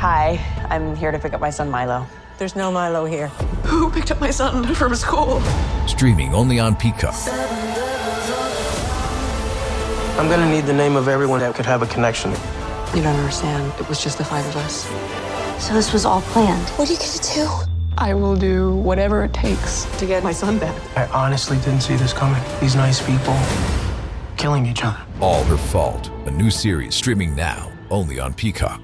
Hi, I'm here to pick up my son Milo. There's no Milo here. Who picked up my son from school? Streaming only on Peacock. I'm gonna need the name of everyone that could have a connection. You don't understand. It was just the 5 of us. So this was all planned. What are you gonna do? I will do whatever it takes to get my son back. I honestly didn't see this coming. These nice people killing each other. All Her Fault. A new series streaming now only on Peacock.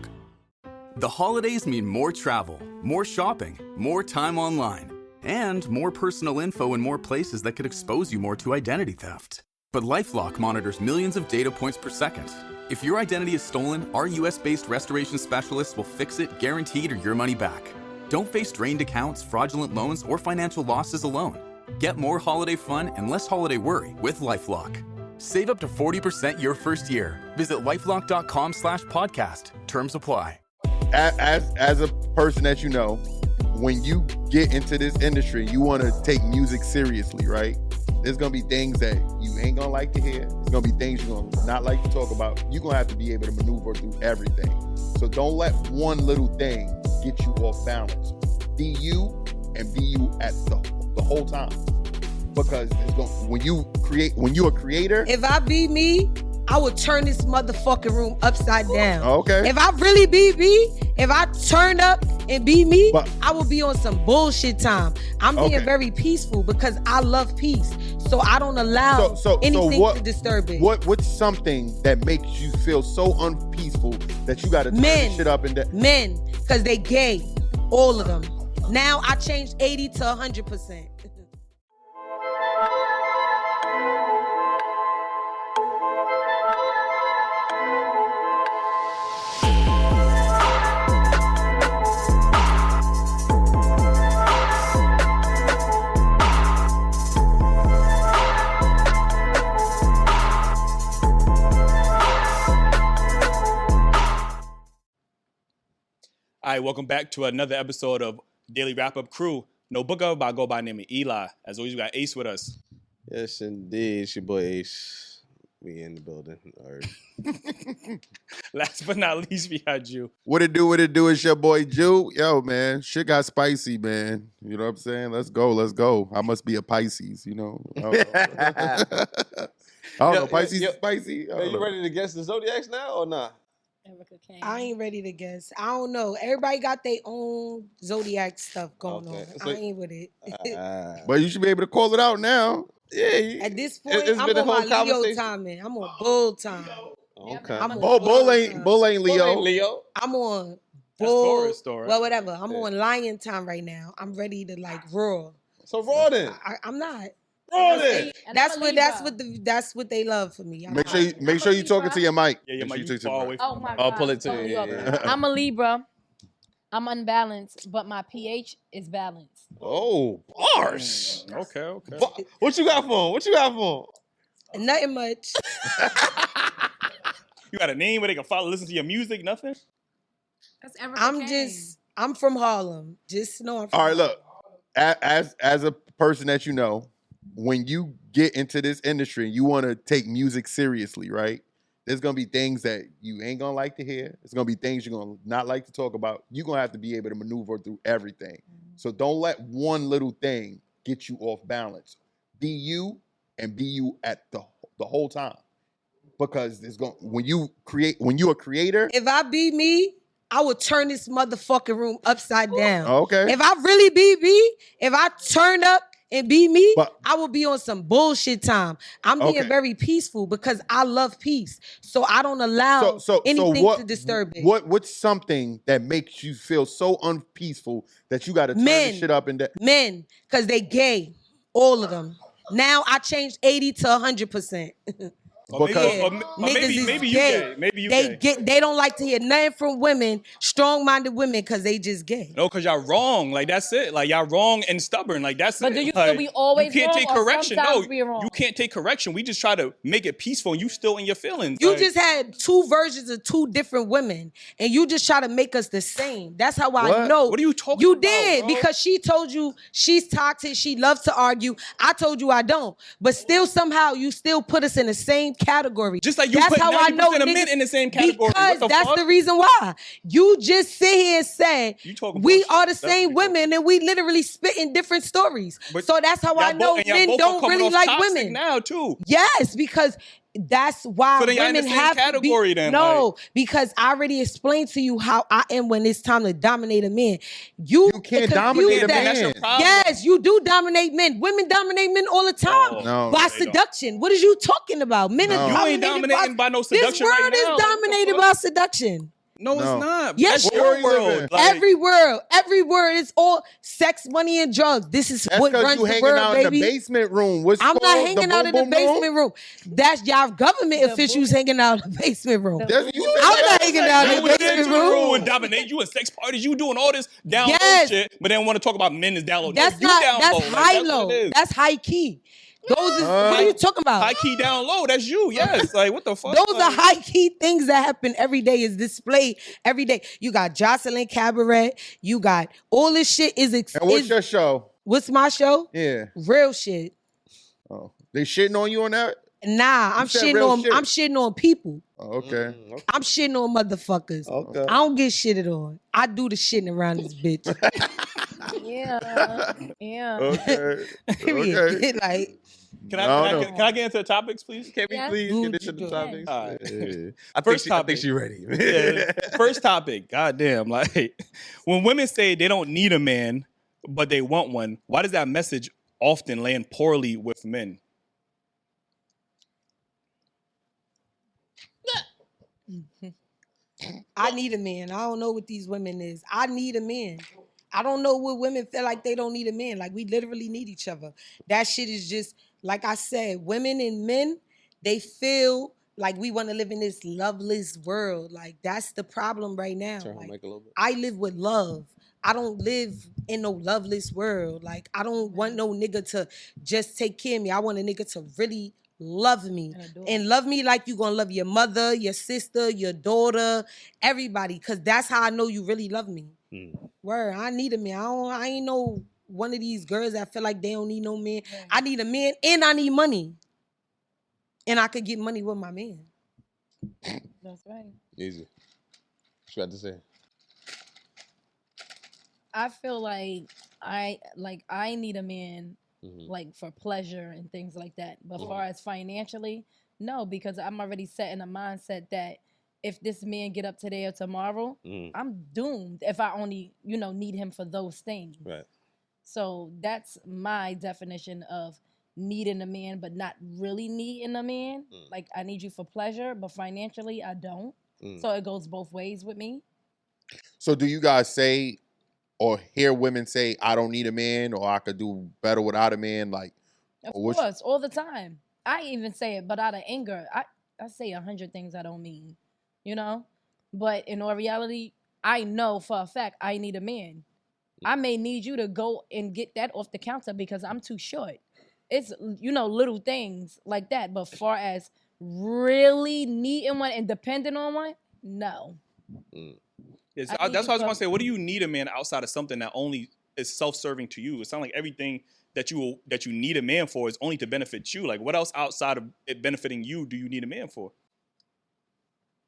The holidays mean more travel, more shopping, more time online, and more personal info in more places that could expose you more to identity theft. But LifeLock monitors millions of data points per second. If your identity is stolen, our US-based restoration specialists will fix it, guaranteed, or your money back. Don't face drained accounts, fraudulent loans, or financial losses alone. Get more holiday fun and less holiday worry with LifeLock. Save up to 40% your first year. Visit lifelock.com/podcast. Terms apply. As a person that you know, when you get into this industry, you want to take music seriously, right? There's going to be things that you ain't going to like to hear. There's going to be things you're going to not like to talk about. You're going to have to be able to maneuver through everything. So don't let one little thing get you off balance. Be you and be you at the whole time. Because when you're a creator. If I be me, I would turn this motherfucking room upside down. Okay. If I really be me, if I turned up and be me, I would be on some bullshit time. I'm being very peaceful because I love peace. So I don't allow anything to disturb it. What's something that makes you feel so unpeaceful that you got to turn this shit up and down? Men, because they gay. All of them. Now I changed 80 to 100%. All right, welcome back to another episode of Daily Wrap-Up Crew. No booker, but I go by the name of Eli. As always, we got Ace with us. Yes, indeed. It's your boy Ace. We in the building. All right. Last but not least, we got Jew. What it do? It's your boy Jew. Yo, man, shit got spicy, man. You know what I'm saying? Let's go. I must be a Pisces, you know. I don't know. Pisces is spicy. Are you ready to guess the Zodiacs now or not? I ain't ready to guess. I don't know. Everybody got their own Zodiac stuff going on. So, I ain't with it. But you should be able to call it out now. Yeah. At this point, I'm on my Leo timing. I'm on bull time. Okay. Bull ain't Leo. Bull ain't Leo. I'm on That's bull. Taurus, though, right? Well, whatever. I'm on lion time right now. I'm ready to like roar. So raw then. I'm not. Raw then. That's what they love for me. Make sure you talking to your mic. Yeah, your Make mic sure you far away from Oh my I'll God. pull it to you. Yeah. I'm a Libra. I'm unbalanced, but my pH is balanced. Oh, bars. Okay. What you got for him? Nothing much. You got a name where they can follow, listen to your music, nothing? That's Erica I'm from Harlem. Just know I'm from All right, look. As a person that you know, when you get into this industry, you want to take music seriously, right? There's going to be things that you ain't going to like to hear. There's going to be things you're going to not like to talk about. You're going to have to be able to maneuver through everything. So don't let one little thing get you off balance. Be you and be you at the whole time. Because when you're a creator. If I be me, I would turn this motherfucking room upside down. Okay. If I really be me, if I turned up and be me, I will be on some bullshit time. I'm being very peaceful because I love peace. So I don't allow anything to disturb it. What's something that makes you feel so unpeaceful that you got to turn this shit up and down? Men, because they gay. All of them. Now I changed 80 to 100%. Maybe you gay. Maybe you gay. They don't like to hear nothing from women, strong-minded women, because they just gay. No, because y'all wrong. Like, that's it. Like, y'all wrong and stubborn. Like, that's it. But do you feel we always you can't wrong take or correction. sometimes No, we wrong? you can't take correction. We just try to make it peaceful and you still in your feelings. You just had two versions of two different women, and you just try to make us the same. That's how I know. What are you talking You about, did, bro? because she told you she's toxic, she loves to argue. I told you I don't. But still, somehow, you still put us in the same category. Just like you that's put how 90% I know of niggas, men in the same category. Because that's the reason why. You just sit here and say we are the same women and we literally spit in different stories. But so that's how I know men don't really like women. Now too. Yes, because that's why women have category to be. Then, no, because I already explained to you how I am when it's time to dominate a man. You can't dominate a man. That's your problem. Yes, you do dominate men. Women dominate men all the time by seduction. What is you talking about? Men are you ain't dominating by no seduction. This world right now. is dominated by seduction. No, it's not. Yes, that's your world. Every word is all sex, money, and drugs. This is what runs the world, baby. In the basement room. I'm not hanging out in the basement room. That's y'all government officials hanging out in the basement room. I'm not hanging out in the basement room. And dominate you in sex parties. You doing all this down low shit, but then want to talk about men is down low. That's not. That's high low. That's high key. Those is what are you talking about? High key down low. That's you. Yes. Like what the fuck? Those are high key things that happen every day. Is displayed every day. You got Jocelyn Cabaret. You got all this shit. And what's your show? What's my show? Yeah. Real shit. Oh, they shitting on you on that? Nah, I'm shitting on people. Oh, okay. I'm shitting on motherfuckers. Okay. I don't get shitted on. I do the shitting around this bitch. Yeah. Okay. Okay. Like. Can I get into the topics, please? Can we please get into the topics? All right. I think she's ready. First topic. Goddamn. Like when women say they don't need a man, but they want one, why does that message often land poorly with men? I need a man. I don't know what these women is. I need a man. I don't know what women feel like they don't need a man. Like we literally need each other. That shit is just, like I said, women and men, they feel like we want to live in this loveless world. Like that's the problem right now. Like, I live with love. I don't live in no loveless world. Like I don't want no nigga to just take care of me. I want a nigga to really love me and love me like you gonna love your mother, your sister, your daughter, everybody. Cause that's how I know you really love me. Word, I need a man. I ain't no one of these girls that feel like they don't need no man. Right. I need a man and I need money. And I could get money with my man. That's right. Easy. What you got to say? I feel like I need a man like for pleasure and things like that. But as far as financially, no, because I'm already set in a mindset that if this man get up today or tomorrow, I'm doomed if I only, need him for those things. Right. So that's my definition of needing a man, but not really needing a man. Like I need you for pleasure, but financially I don't. So it goes both ways with me. So do you guys say or hear women say, I don't need a man or I could do better without a man? Like, of course, all the time. I even say it, but out of anger. I say 100 things I don't mean. But in all reality, I know for a fact I need a man. I may need you to go and get that off the counter because I'm too short. It's, little things like that. But far as really needing one and depending on one, no. Yes, that's what I was going to say. What do you need a man outside of something that only is self-serving to you? It sounds like everything that you need a man for is only to benefit you. Like what else outside of it benefiting you do you need a man for?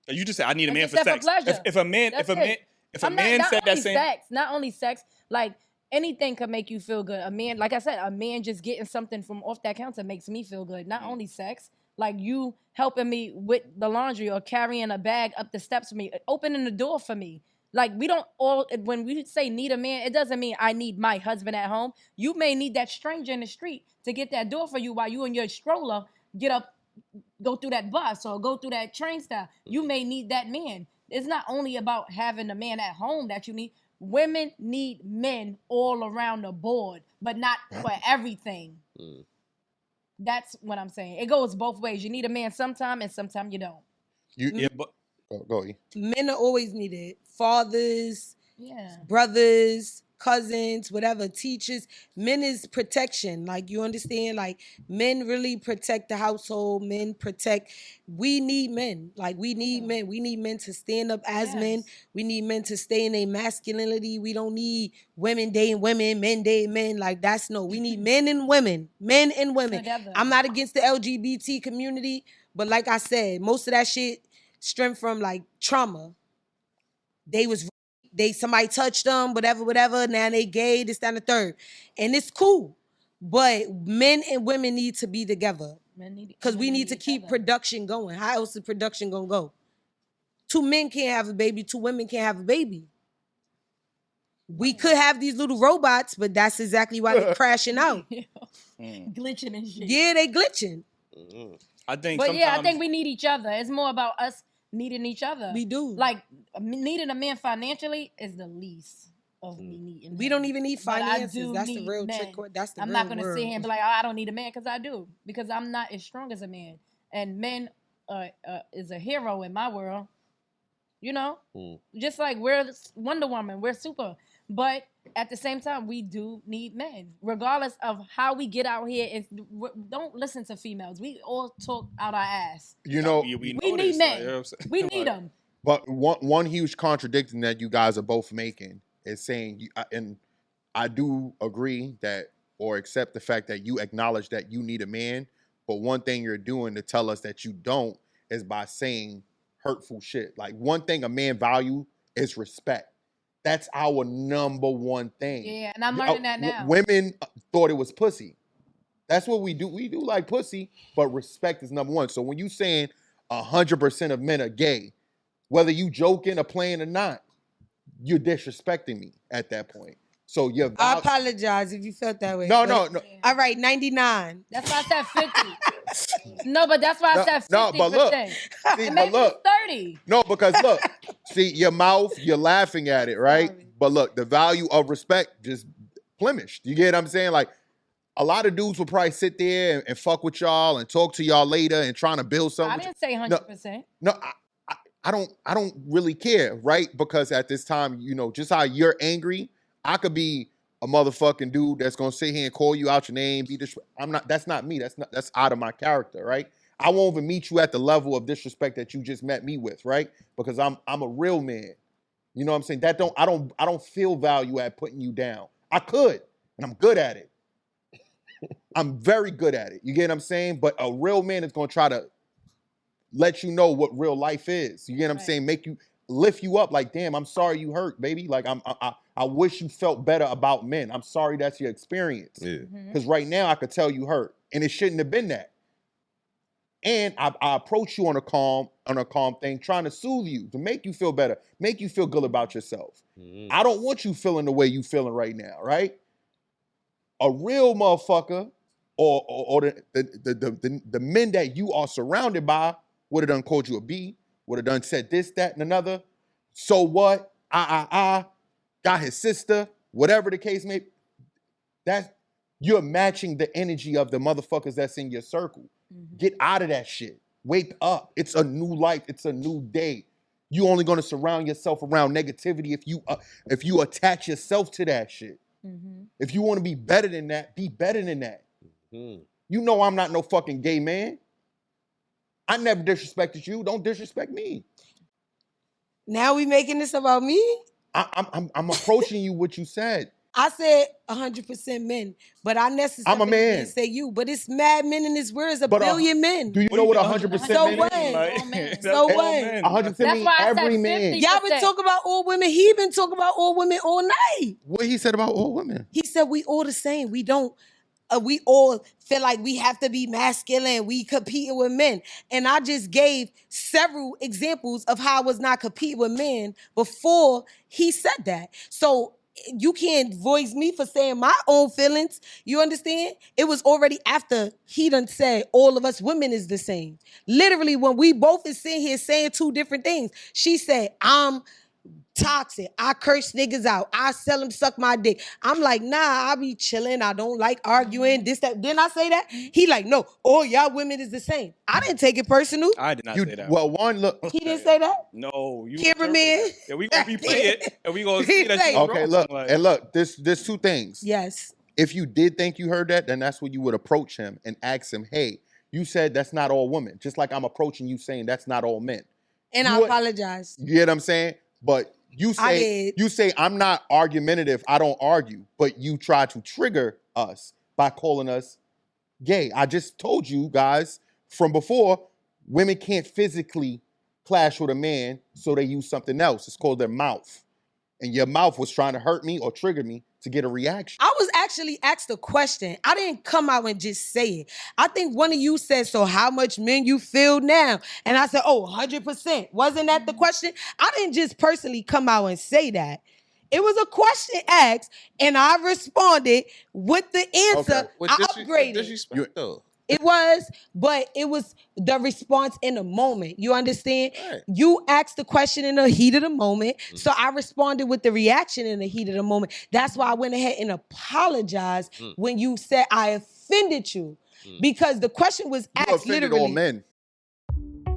You just said I need a man for sex. If a man said that same sex, not only sex, like anything could make you feel good. A man, like I said, a man just getting something from off that counter makes me feel good. Not only sex, like you helping me with the laundry or carrying a bag up the steps for me, opening the door for me. Like we don't all, when we say need a man, it doesn't mean I need my husband at home. You may need that stranger in the street to get that door for you while you and your stroller get up, go through that bus or go through that train stop. You may need that man. It's not only about having a man at home that you need. Women need men all around the board, but not for everything. That's what I'm saying. It goes both ways. You need a man sometime and sometime you don't. Go. Men are always needed. Fathers, brothers, cousins, whatever, teachers. Men is protection. Like, you understand? Like, men really protect the household. Men protect. We need men. Like, we need men. We need men to stand up as men. We need men to stay in their masculinity. We don't need women dating women, men dating men. Like, that's no. We need men and women. Men and women. Together. I'm not against the LGBT community, But like I said, most of that shit stemmed from like trauma. Somebody touched them, whatever. Now they gay, this, that, and the third. And it's cool. But men and women need to be together. Because we need to keep production going. How else is production gonna go? 2 men can't have a baby, 2 women can't have a baby. We could have these little robots, but that's exactly why they're crashing out. Glitching and shit. Yeah, they glitching. I think I think we need each other. It's more about us needing each other. We do. Like, needing a man financially is the least of me needing. We don't even need finances. That's the need real men. trick. That's the I'm real not going to world. sit here and be like, oh, I don't need a man, because I do. Because I'm not as strong as a man. And men is a hero in my world. You know? Just like we're Wonder Woman. We're super. But at the same time, we do need men. Regardless of how we get out here, don't listen to females. We all talk out our ass. You know, we need men. We need them. But one huge contradiction that you guys are both making is saying, and I do agree that, or accept the fact that you acknowledge that you need a man, but one thing you're doing to tell us that you don't is by saying hurtful shit. Like, one thing a man value is respect. That's our number one thing. Yeah, and I'm learning that now. Women thought it was pussy. That's what we do. We do like pussy, but respect is number one. So when you saying 100% of men are gay, whether you joking or playing or not, you're disrespecting me at that point. So I apologize if you felt that way. No. All right, 99. That's why I said 50. No, but that's why I said 50%. No, but look. See, maybe it's 30. No, because look, see, your mouth, you're laughing at it, right? Sorry. But look, the value of respect just blemished. You get what I'm saying? Like, a lot of dudes will probably sit there and fuck with y'all and talk to y'all later and trying to build something. I didn't say 100%. No, I don't really care, right? Because at this time, you know, just how you're angry, I could be a motherfucking dude that's gonna sit here and call you out your name. That's not me. That's out of my character, right? I won't even meet you at the level of disrespect that you just met me with, right? Because I'm a real man. You know what I'm saying? I don't feel value at putting you down. I could, and I'm good at it. I'm very good at it. You get what I'm saying? But a real man is gonna try to let you know what real life is. You get what I'm saying? Make you lift you up. Like, damn, I'm sorry you hurt, baby. Like, I wish you felt better about men. I'm sorry that's your experience. Because right now I could tell you hurt, and it shouldn't have been that. And I approach you on a calm thing, trying to soothe you, to make you feel better, make you feel good about yourself. I don't want you feeling the way you feeling right now, right? A real motherfucker, or the men that you are surrounded by would have done called you a B, would have done said this, that, and another. So what? Got his sister, whatever the case may be. You're matching the energy of the motherfuckers that's in your circle. Get out of that shit. Wake up. It's a new life. It's a new day. You only gonna surround yourself around negativity if you attach yourself to that shit. If you want to be better than that, be better than that. You know I'm not no fucking gay man. I never disrespected you. Don't disrespect me. Now we making this about me? I'm approaching you what you said. I said 100% men, but I necessarily didn't say you. But it's mad men in this world. It's a billion men. Do you know what 100% men is? So what? 100% mean every man. Y'all been talking about all women. He been talking about all women all night. What he said about all women? He said we all the same. We don't. We all feel like we have to be masculine. We competing with men. And I just gave several examples of how I was not competing with men before he said that. So you can't voice me for saying my own feelings. You understand? It was already after he done said all of us women is the same. Literally, when we both is sitting here saying two different things, she said, I'm toxic. I curse niggas out. I sell them suck my dick. I'm like, nah, I be chilling. I don't like arguing. This, that. Didn't I say that? He like, no, all y'all women is the same. I didn't take it personal. I did not say that. Well, one, look. He didn't say that? No. You Cameraman. Yeah, we gonna replay it and we gonna see that you okay, look. And look, there's two things. Yes. If you did think you heard that, then that's when you would approach him and ask him, hey, you said that's not all women. Just like I'm approaching you saying that's not all men. And I apologize. You get what I'm saying? But you say I'm not argumentative. I don't argue. But you try to trigger us by calling us gay. I just told you guys from before, women can't physically clash with a man, so they use something else. It's called their mouth. And your mouth was trying to hurt me or trigger me to get a reaction. I was actually asked a question. I didn't come out and just say it. I think one of you said, so how much men you feel now? And I said, 100%. Wasn't that the question? I didn't just personally come out and say that. It was a question asked, and I responded with the answer. Okay. I upgraded. Disrespect, though. It was, but it was the response in the moment. You understand? Right. You asked the question in the heat of the moment, so I responded with the reaction in the heat of the moment. That's why I went ahead and apologized when you said I offended you, because the question was asked literally. All men.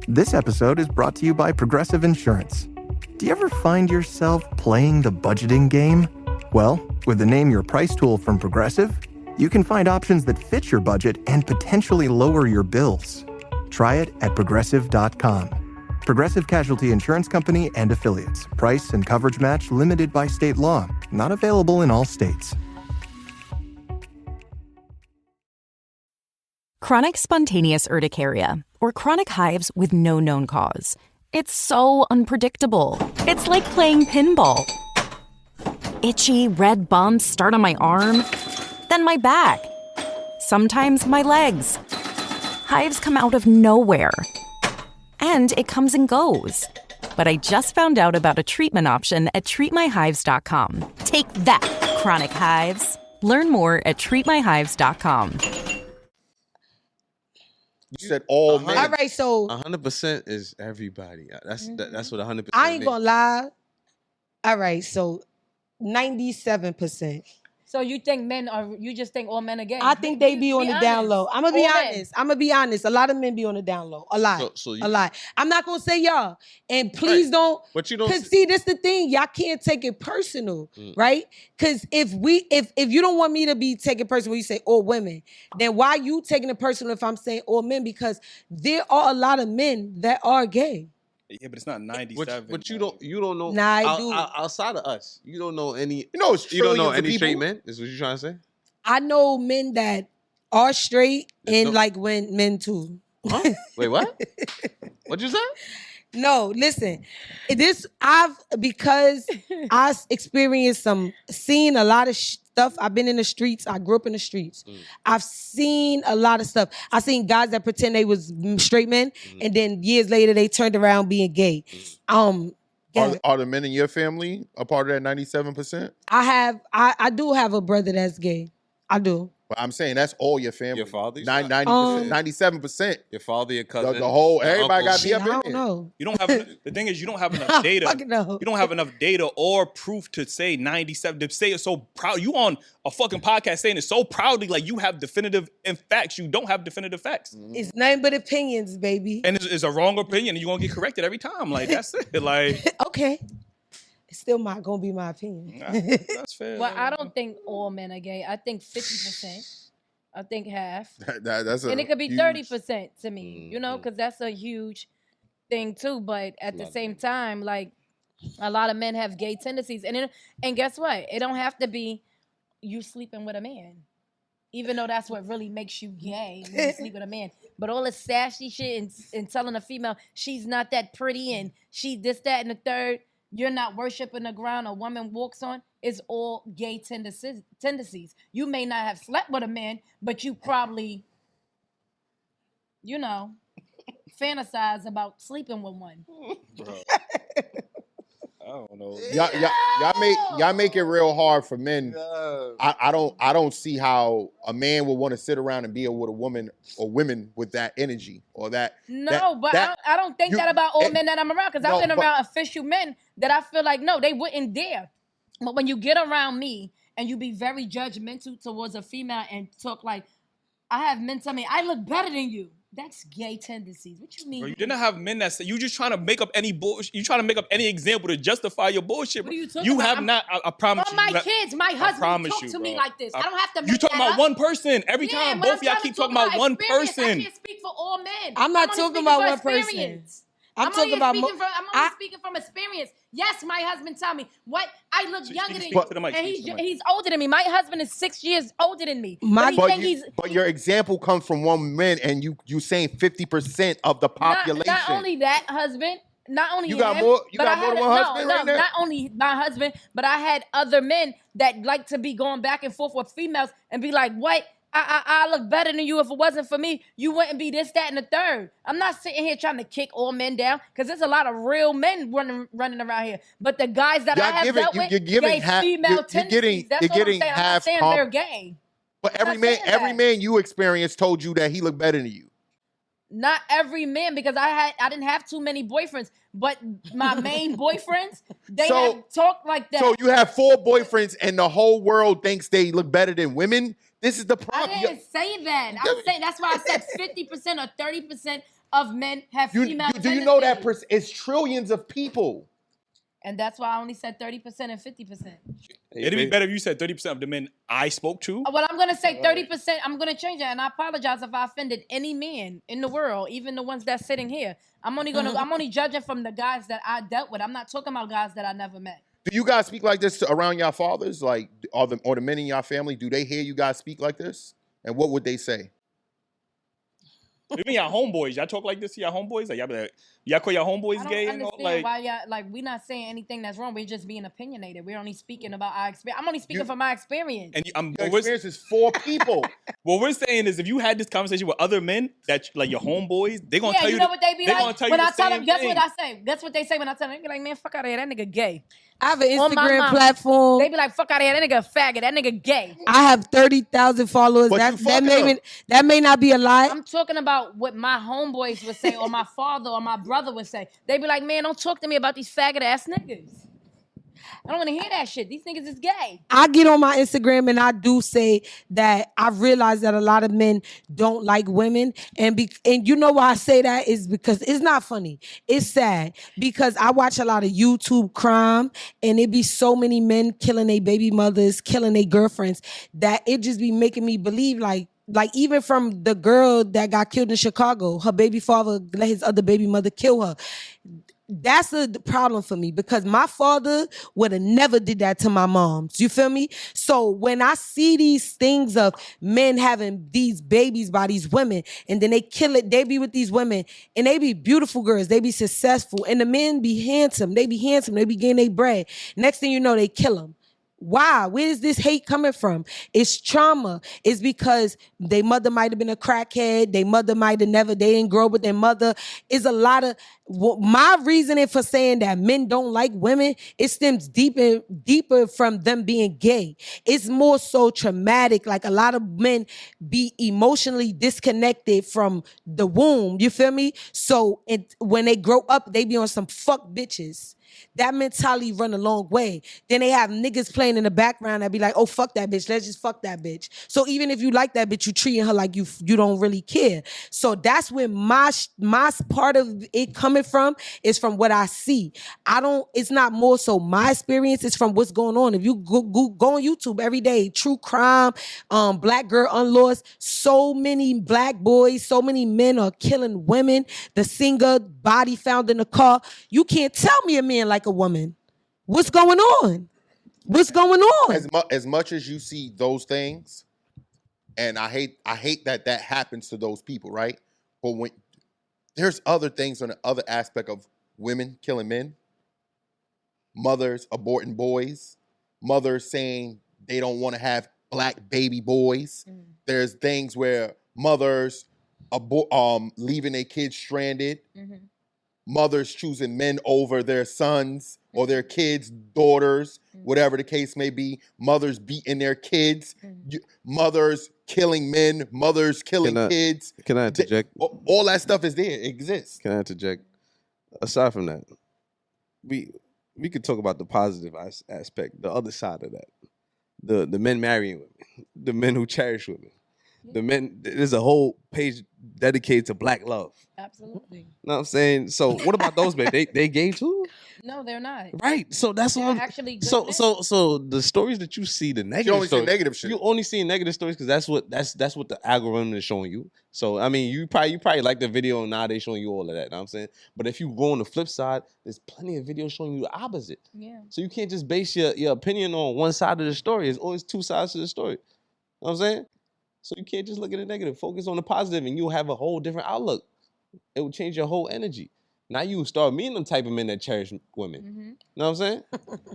This episode is brought to you by Progressive Insurance. Do you ever find yourself playing the budgeting game? Well, with the Name Your Price tool from Progressive, you can find options that fit your budget and potentially lower your bills. Try it at Progressive.com. Progressive Casualty Insurance Company and Affiliates. Price and coverage match limited by state law. Not available in all states. Chronic spontaneous urticaria, or chronic hives with no known cause. It's so unpredictable. It's like playing pinball. Itchy, red bumps start on my arm, then my back. Sometimes my legs. Hives come out of nowhere. And it comes and goes. But I just found out about a treatment option at treatmyhives.com. Take that, chronic hives. Learn more at treatmyhives.com. You said all men. All right, so 100% is everybody. That's what 100%. I ain't gonna lie. All right, so 97%. So you think men are? You just think all men are gay? I think they be on the down low. I'm gonna be honest. A lot of men be on the down low. A lot. A lot. I'm not gonna say y'all. And please don't. But you don't. Cause see, this the thing. Y'all can't take it personal, right? Cause if you don't want me to be taking personal, when you say all women, then why you taking it personal if I'm saying all men? Because there are a lot of men that are gay. Yeah, but it's not 97. But you don't know. Nah, I do. Outside of us, you don't know any. You don't know any straight men. Is what you trying to say? I know men that are straight and like when men too. Huh? Wait, what? What'd you say? No, listen. Because I experienced seeing a lot of stuff. I've been in the streets. I grew up in the streets. I've seen a lot of stuff. I've seen guys that pretend they was straight men, and then years later they turned around being gay. Are the men in your family a part of that 97%? I do have a brother that's gay. I do. But I'm saying that's all your family. Your father? 90%, 97%. Your father, your cousin, the whole everybody got to be up in there. I don't know. You don't have the thing is you don't have enough data. No. You don't have enough data or proof to say 97. To say it so proud. You on a fucking podcast saying it so proudly like you have definitive facts. You don't have definitive facts. It's nothing but opinions, baby. And it's a wrong opinion, and you're gonna get corrected every time. Like that's it. Like okay. It's still gonna be my opinion. That's fair. Well, I don't think all men are gay. I think 50%. I think half. And it could be 30% to me, because that's a huge thing too. But at the same time, like a lot of men have gay tendencies. And guess what? It don't have to be you sleeping with a man. Even though that's what really makes you gay when you sleep with a man. But all this sassy shit and telling a female she's not that pretty and she this, that, and the third. You're not worshiping the ground a woman walks on. It's all gay tendencies. You may not have slept with a man, but you probably, fantasize about sleeping with one. Bro. I don't know. Y'all make it real hard for men. I don't see how a man would want to sit around and be with a woman or women with that energy or that. I don't think that about all men that I'm around because I've been around official men that I feel like no, they wouldn't dare. But when you get around me and you be very judgmental towards a female and talk like, I have men tell me I look better than you. That's gay tendencies. What you mean? Bro, you didn't have men that say you just trying to make up any bullshit. You trying to make up any example to justify your bullshit. What are you talking you about? have not. I promise you. My kids, my husband talk to me like this. I don't have to. You talking about one person every time. Both of y'all keep talking about one person. I can't speak for all men. I'm not talking about one person. I'm talking about. I'm only speaking from experience. Yes, my husband tell me what I look younger than you, and he's older than me. My husband is 6 years older than me. But your example comes from one man, and you saying 50% of the population. Not only that, husband. Not only you got more than one husband right now? Not only my husband, but I had other men that like to be going back and forth with females and be like, what? I look better than you. If it wasn't for me, you wouldn't be this, that, and the third. I'm not sitting here trying to kick all men down because there's a lot of real men running around here. But the guys that I have dealt with gave female tendencies. That's what I'm saying. I'm not saying they're gay. But every man you experienced told you that he looked better than you. Not every man, because I didn't have too many boyfriends, but my main boyfriends, they have talked like that. So you have 4 boyfriends and the whole world thinks they look better than women? This is the problem. I didn't say that. I'm saying that's why I said 50% or 30% of men have female tendencies. Do you know that it's trillions of people? And that's why I only said 30% and 50%. It'd be better if you said 30% of the men I spoke to. Well, I'm going to say 30%. I'm going to change that. And I apologize if I offended any man in the world, even the ones that's sitting here. I'm only judging from the guys that I dealt with. I'm not talking about guys that I never met. Do you guys speak like this around your fathers? Like, or the men in your family, do they hear you guys speak like this? And what would they say? Even y'all homeboys, y'all talk like this to y'all homeboys? Like, y'all call y'all homeboys gay? I don't understand why y'all, we're not saying anything that's wrong. We're just being opinionated. We're only speaking about our experience. I'm only speaking from my experience. And your experience is 4 people. What we're saying is if you had this conversation with other men, that like your homeboys, they're going to tell you. You know what they be like? When I tell them, guess thing. what I say? Guess what they say when I tell them? They be like, man, fuck out of here. That nigga gay. I have an Instagram platform. They be like, fuck out of here. That nigga a faggot. That nigga gay. I have 30,000 followers. That may not be a lie. I'm talking about what my homeboys would say or my father or my brother would say. They be like, man, don't talk to me about these faggot ass niggas. I don't want to hear that shit. These niggas is gay. I get on my Instagram and I do say that I realize that a lot of men don't like women. And you know why I say that is because it's not funny. It's sad because I watch a lot of YouTube crime and it be so many men killing their baby mothers, killing their girlfriends that it just be making me believe like even from the girl that got killed in Chicago, her baby father let his other baby mother kill her. That's the problem for me because my father would have never did that to my moms. You feel me? So when I see these things of men having these babies by these women and then they kill it, they be with these women and they be beautiful girls, they be successful and the men be handsome, they be getting their bread. Next thing you know, they kill them. Why? Where is this hate coming from? It's trauma. It's because their mother might have been a crackhead. Their mother might have they didn't grow up with their mother. It's a lot of, my reasoning for saying that men don't like women, it stems deeper from them being gay. It's more so traumatic. Like a lot of men be emotionally disconnected from the womb. You feel me? So when they grow up, they be on some fuck bitches. That mentality run a long way. Then they have niggas playing in the background that be like, oh, fuck that bitch. Let's just fuck that bitch. So even if you like that bitch, you treating her like you don't really care. So that's where my part of it coming from is from what I see. It's not more so my experience. It's from what's going on. If you go on YouTube every day, true crime, black girl unlost, so many black boys, so many men are killing women. The singer body found in the car. You can't tell me a man like a woman. What's going on? What's going on? As much as you see those things, and I hate that happens to those people, right? But when there's other things on the other aspect of women killing men, mothers aborting boys, mothers saying they don't want to have black baby boys. There's things where mothers leaving their kids stranded. Mothers choosing men over their sons or their kids, daughters, whatever the case may be. Mothers beating their kids. Mothers killing men. Mothers killing kids. Can I interject? All that stuff is there. It exists. Can I interject? Aside from that, we could talk about the positive aspect, the other side of that. The men marrying women. The men who cherish women. The men, there's a whole page dedicated to black love. Absolutely. You know what I'm saying? So what about those men? They gay too? No, they're not. Right. So that's They're what. actually good So the stories that you see, the negative only see stories, negative shit. You only see negative stories because that's what the algorithm is showing you. So I mean, you probably like the video and now they showing you all of that. Know what I'm saying, but if you go on the flip side, there's plenty of videos showing you the opposite. Yeah. So you can't just base your opinion on one side of the story. There's always two sides to the story. Know what I'm saying? So you can't just look at the negative. Focus on the positive, and you'll have a whole different outlook. It will change your whole energy. Now you start meeting the type of men that cherish women. Mm-hmm. Know what I'm saying?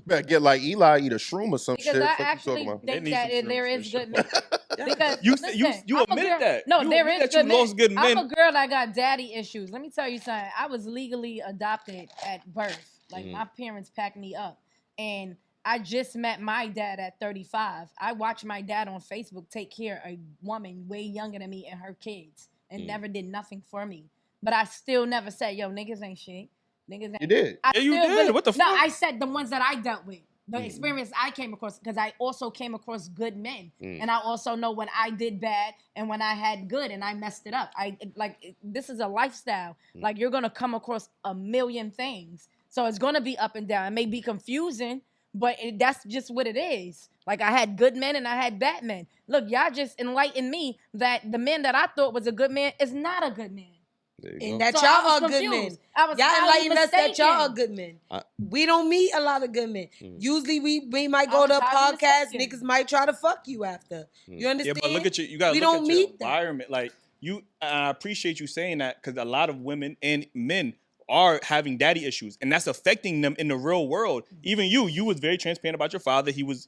Better get like Eli, eat a shroom or some Because shit. I Fuck you actually talking about? think that there is good men. Because You listen, you I'm a admitted girl- that. No, You there admitted is that you good men. lost good men. I'm a girl that got daddy issues. Let me tell you something. I was legally adopted at birth. Like my parents packed me up, and I just met my dad at 35. I watched my dad on Facebook take care of a woman way younger than me and her kids, and never did nothing for me. But I still never said, "Yo, niggas ain't shit." Niggas ain't. You did. Yeah, you did. What the No, fuck? I said the ones that I dealt with. The experience I came across, because I also came across good men. And I also know when I did bad and when I had good and I messed it up. This is a lifestyle. Like, you're going to come across a million things. So it's going to be up and down. It may be confusing, but that's just what it is. Like, I had good men and I had bad men. Look, y'all just enlightened me that the man that I thought was a good man is not a good man. And that So y'all I was are good confused. men. I was Y'all highly enlighten us that y'all are mistaken. good men. We don't meet a lot of good men. Usually we might I go was to a highly podcast, mistaken. niggas might try to fuck you after. You Yeah, understand? but look at you gotta We look don't at your meet that. environment. Like you, I appreciate you saying that because a lot of women and men are having daddy issues, and that's affecting them in the real world. Even you was very transparent about your father. He was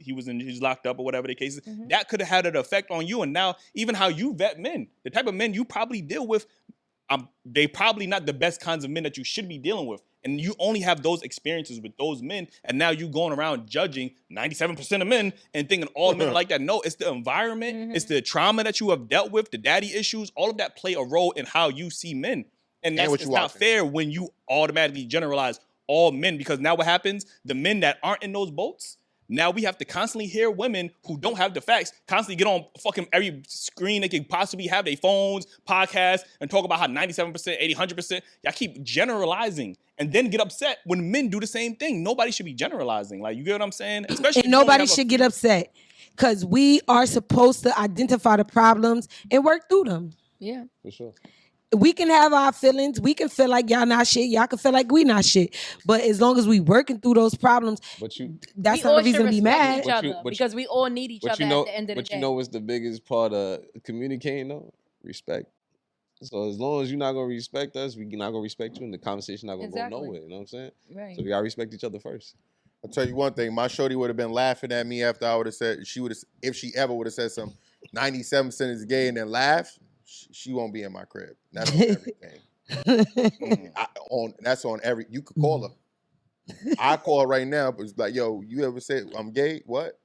locked up or whatever the case is. That could have had an effect on you, and now even how you vet men, the type of men you probably deal with. They probably not the best kinds of men that you should be dealing with. And you only have those experiences with those men. And now you going around judging 97% of men and thinking all men are like that. No, it's the environment. It's the trauma that you have dealt with, the daddy issues. All of that play a role in how you see men. And it's not fair when you automatically generalize all men, because now what happens? The men that aren't in those boats, now we have to constantly hear women who don't have the facts constantly get on fucking every screen they could possibly have, their phones, podcasts, and talk about how 97%, 80%, 100%. Y'all keep generalizing and then get upset when men do the same thing. Nobody should be generalizing. Like, you get what I'm saying? Especially And nobody should get upset because we are supposed to identify the problems and work through them. Yeah. For sure. We can have our feelings. We can feel like y'all not shit. Y'all can feel like we not shit. But as long as we working through those problems, that's not a reason to be mad. Each other, because we all need each other at the end of the day. But you know what's the biggest part of communicating though? Respect. So as long as you're not gonna respect us, we're not gonna respect you, and the conversation not gonna go nowhere. You know what I'm saying? Right. So we gotta respect each other first. I'll tell you one thing. My shorty would have been laughing at me after I would have said, if she ever would have said some 97% is gay and then laugh, she won't be in my crib. That's on everything. That's on every. You could call her. I call her right now, but it's like, yo, you ever said I'm gay? What?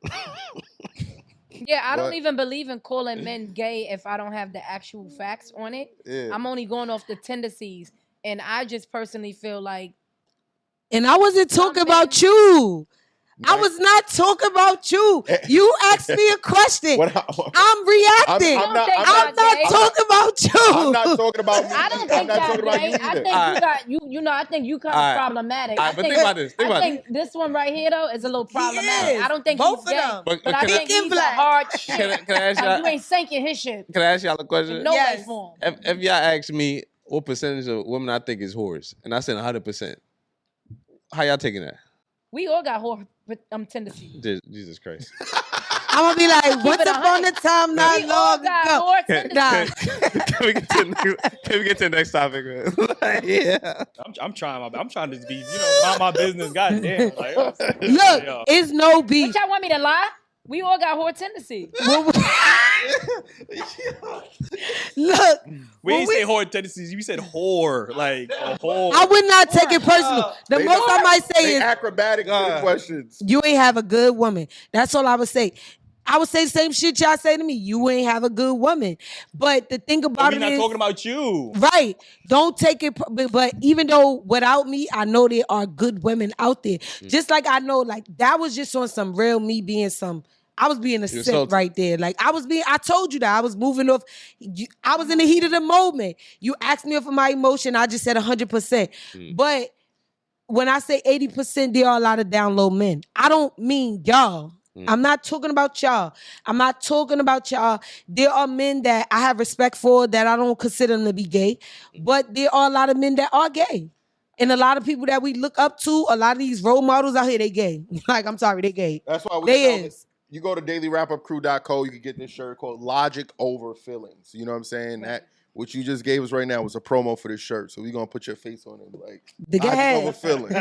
Yeah, I don't even believe in calling men gay if I don't have the actual facts on it. Yeah. I'm only going off the tendencies, and I just personally feel like. And I wasn't talking about you. I was not talking about you. You asked me a question. I'm reacting. I'm not talking about you. I'm not talking about me. I don't think that's gay. I think you got I think you kind of problematic. I think, think about this. I think this one right here though is a little problematic. I don't think both he's gay, of them. but I think he's a hard shit. Can I ask y'all? You ain't sinking his shit. Can I ask y'all a question? In no way form. If y'all ask me what percentage of women I think is whores, and I said 100%, how y'all taking that? We all got whore tendencies. Jesus Christ. I'm gonna be like, once upon a time, not long ago. Can we get to the next topic, man? Yeah. I'm trying to be, mind my business. Goddamn. Like, look, it's no beef. But y'all want me to lie? We all got whore tendencies. Look, we ain't say whore tendencies. You said whore, like a whore. I would not take it personal. The most I might say is acrobatic questions. You ain't have a good woman. That's all I would say. I would say the same shit y'all say to me. You ain't have a good woman. But the thing about it is, we're not talking about you. Right. Don't take it. But even though without me, I know there are good women out there. Just like I know, like that was just on some real me being some. I was being a simp right there. Like I told you that I was moving off. I was in the heat of the moment. You asked me for my emotion. I just said 100%. But when I say 80%, there are a lot of down low men. I don't mean y'all. I'm not talking about y'all. I'm not talking about y'all. There are men that I have respect for that I don't consider them to be gay, but there are a lot of men that are gay. And a lot of people that we look up to, a lot of these role models out here, they gay. Like, I'm sorry, they gay. That's why we you go to dailyrapupcrew.co, you can get this shirt called Logic Over Feelings. You know what I'm saying? That what you just gave us right now was a promo for this shirt. So we're gonna put your face on it like Logic Over Feelings.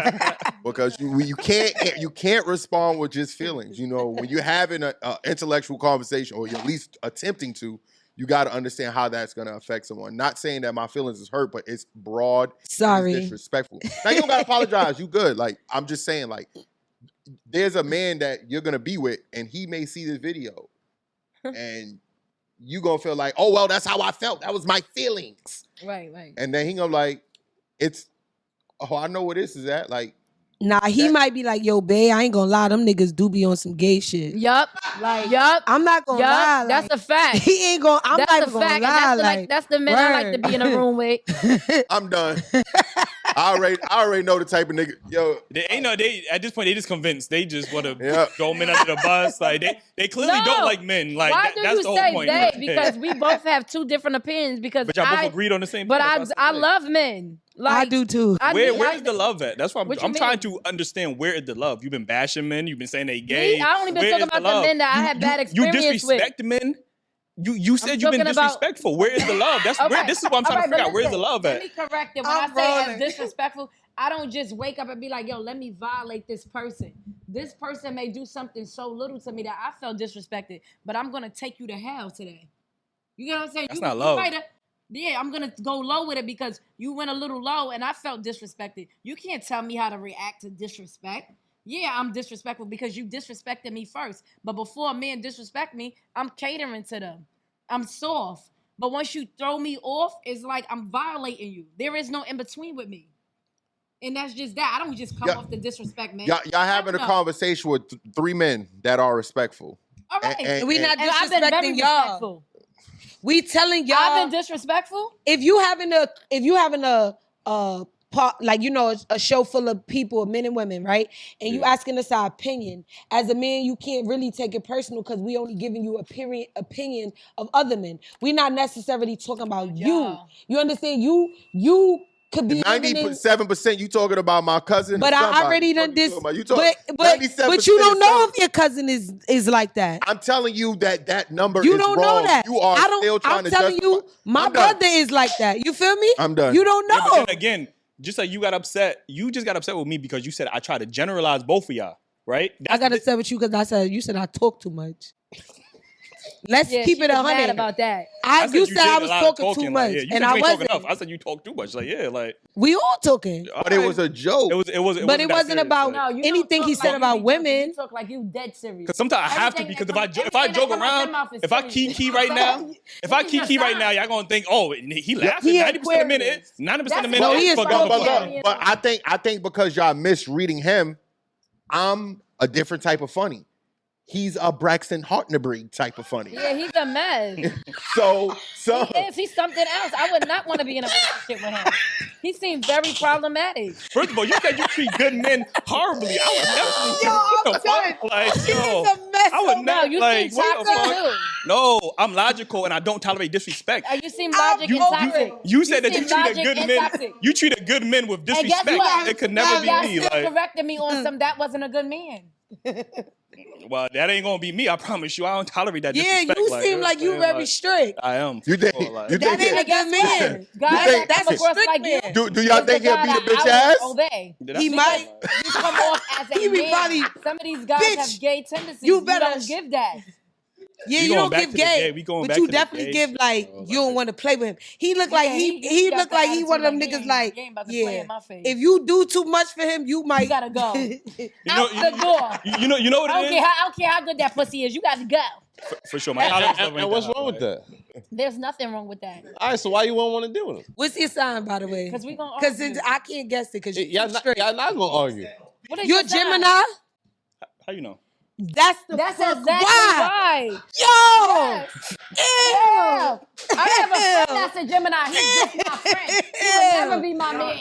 Because you can't respond with just feelings. You know, when you're having an intellectual conversation, or you're at least attempting to, you got to understand how that's going to affect someone. Not saying that my feelings is hurt, but it's broad. Sorry. It's disrespectful. Now, you don't got to apologize. You good. Like, I'm just saying, like, there's a man that you're going to be with, and he may see this video, and you going to feel like, oh, well, that's how I felt. That was my feelings. Right. And then he going to like, I know where this is at. Like, nah, he might be like, yo, babe, I ain't gonna lie, them niggas do be on some gay shit. Yup. I'm not gonna lie. Like, that's a fact. He ain't gonna, I'm not even gonna lie. That's the men I like to be in a room with. I'm done. I already know the type of nigga. Yo, they at this point they just convinced. They just want to throw men under the bus. Like they clearly don't like men. Like why that's the whole point. They? Because we both have two different opinions. But y'all both agreed on the same. But I love men. Like, I do too. Where's the love at? That's why I'm trying to understand where is the love. You've been bashing men. You've been saying they gay. I only been talking about the men that I had bad experience with. You disrespect men. You said you've been disrespectful. Where is the love? That's where. This is what I'm trying to figure out. Where's the love at? Let me correct it. When I say as disrespectful, I don't just wake up and be like, yo, let me violate this person. This person may do something so little to me that I felt disrespected, but I'm gonna take you to hell today. You know what I'm saying? That's not love. Yeah, I'm going to go low with it because you went a little low and I felt disrespected. You can't tell me how to react to disrespect. Yeah, I'm disrespectful because you disrespected me first. But before a man disrespect me, I'm catering to them. I'm soft. But once you throw me off, it's like I'm violating you. There is no in between with me. And that's just that. I don't just come off the disrespect, man. Y'all having a conversation with 3 men that are respectful. All right. And we not disrespecting I've been very y'all. We telling y'all. I've been disrespectful. If you having a like, you know, a show full of people, men and women, right? And you asking us our opinion. As a man, you can't really take it personal because we only giving you opinion of other men. We're not necessarily talking about you. You understand? You could be 97%. You talking about my cousin? But I already done this. But you don't know if your cousin is like that. I'm telling you that number you is don't wrong. Know that. You are still trying to. I'm telling you, my brother is like that. You feel me? I'm done. You don't know. Yeah, but then again, just like you got upset, you just got upset with me because you said I tried to generalize both of y'all, right? I got upset with you because you said I talk too much. Let's keep it 100. Mad about that. You said I was talking too much, like, and I wasn't. Enough. I said you talk too much. Like we all talking. But it was a joke. It wasn't. But it wasn't about anything he said about women. You talk like you dead serious. Because sometimes I have to. Because if I joke around, if I kiki right now, y'all gonna think, oh, he laughing 90% of the minute. 90% of the minute. But I think because y'all misreading him, I'm a different type of funny. He's a Braxton Hartnebreed type of funny. Yeah, he's a mess. So he's something else. I would not want to be in a relationship with him. He seems very problematic. First of all, you said you treat good men horribly. I would never. You seem toxic too. No, I'm logical and I don't tolerate disrespect. You seem logic and toxic. You said that you treated good men. You treated good men with disrespect. It could never be me. Y'all corrected me on some. That wasn't a good man. Well, that ain't gonna be me. I promise you. I don't tolerate that disrespect. Yeah, you seem like you very strict. I am. You think? That ain't a good man. Guys, that's a strict man. Do y'all think he'll beat a bitch ass? He might. You come off as a man. Some of these guys have gay tendencies. You don't give that. Yeah, you don't give gay, but you definitely give like you don't want to play with him. He look like he look like he one of them niggas like if you do too much for him, you might gotta go out the door. You know what it is? I don't care how good that pussy is. You got to go. For sure, and what's wrong with that? There's nothing wrong with that. All right, so why you won't want to deal with him? What's your sign, by the way? Because we gonna argue. I can't guess it because y'all not gonna argue. You're Gemini. How you know? That's exactly why. Yo! Yes. Ew. I have a friend that's a Gemini. He's just my friend. He would never be my man.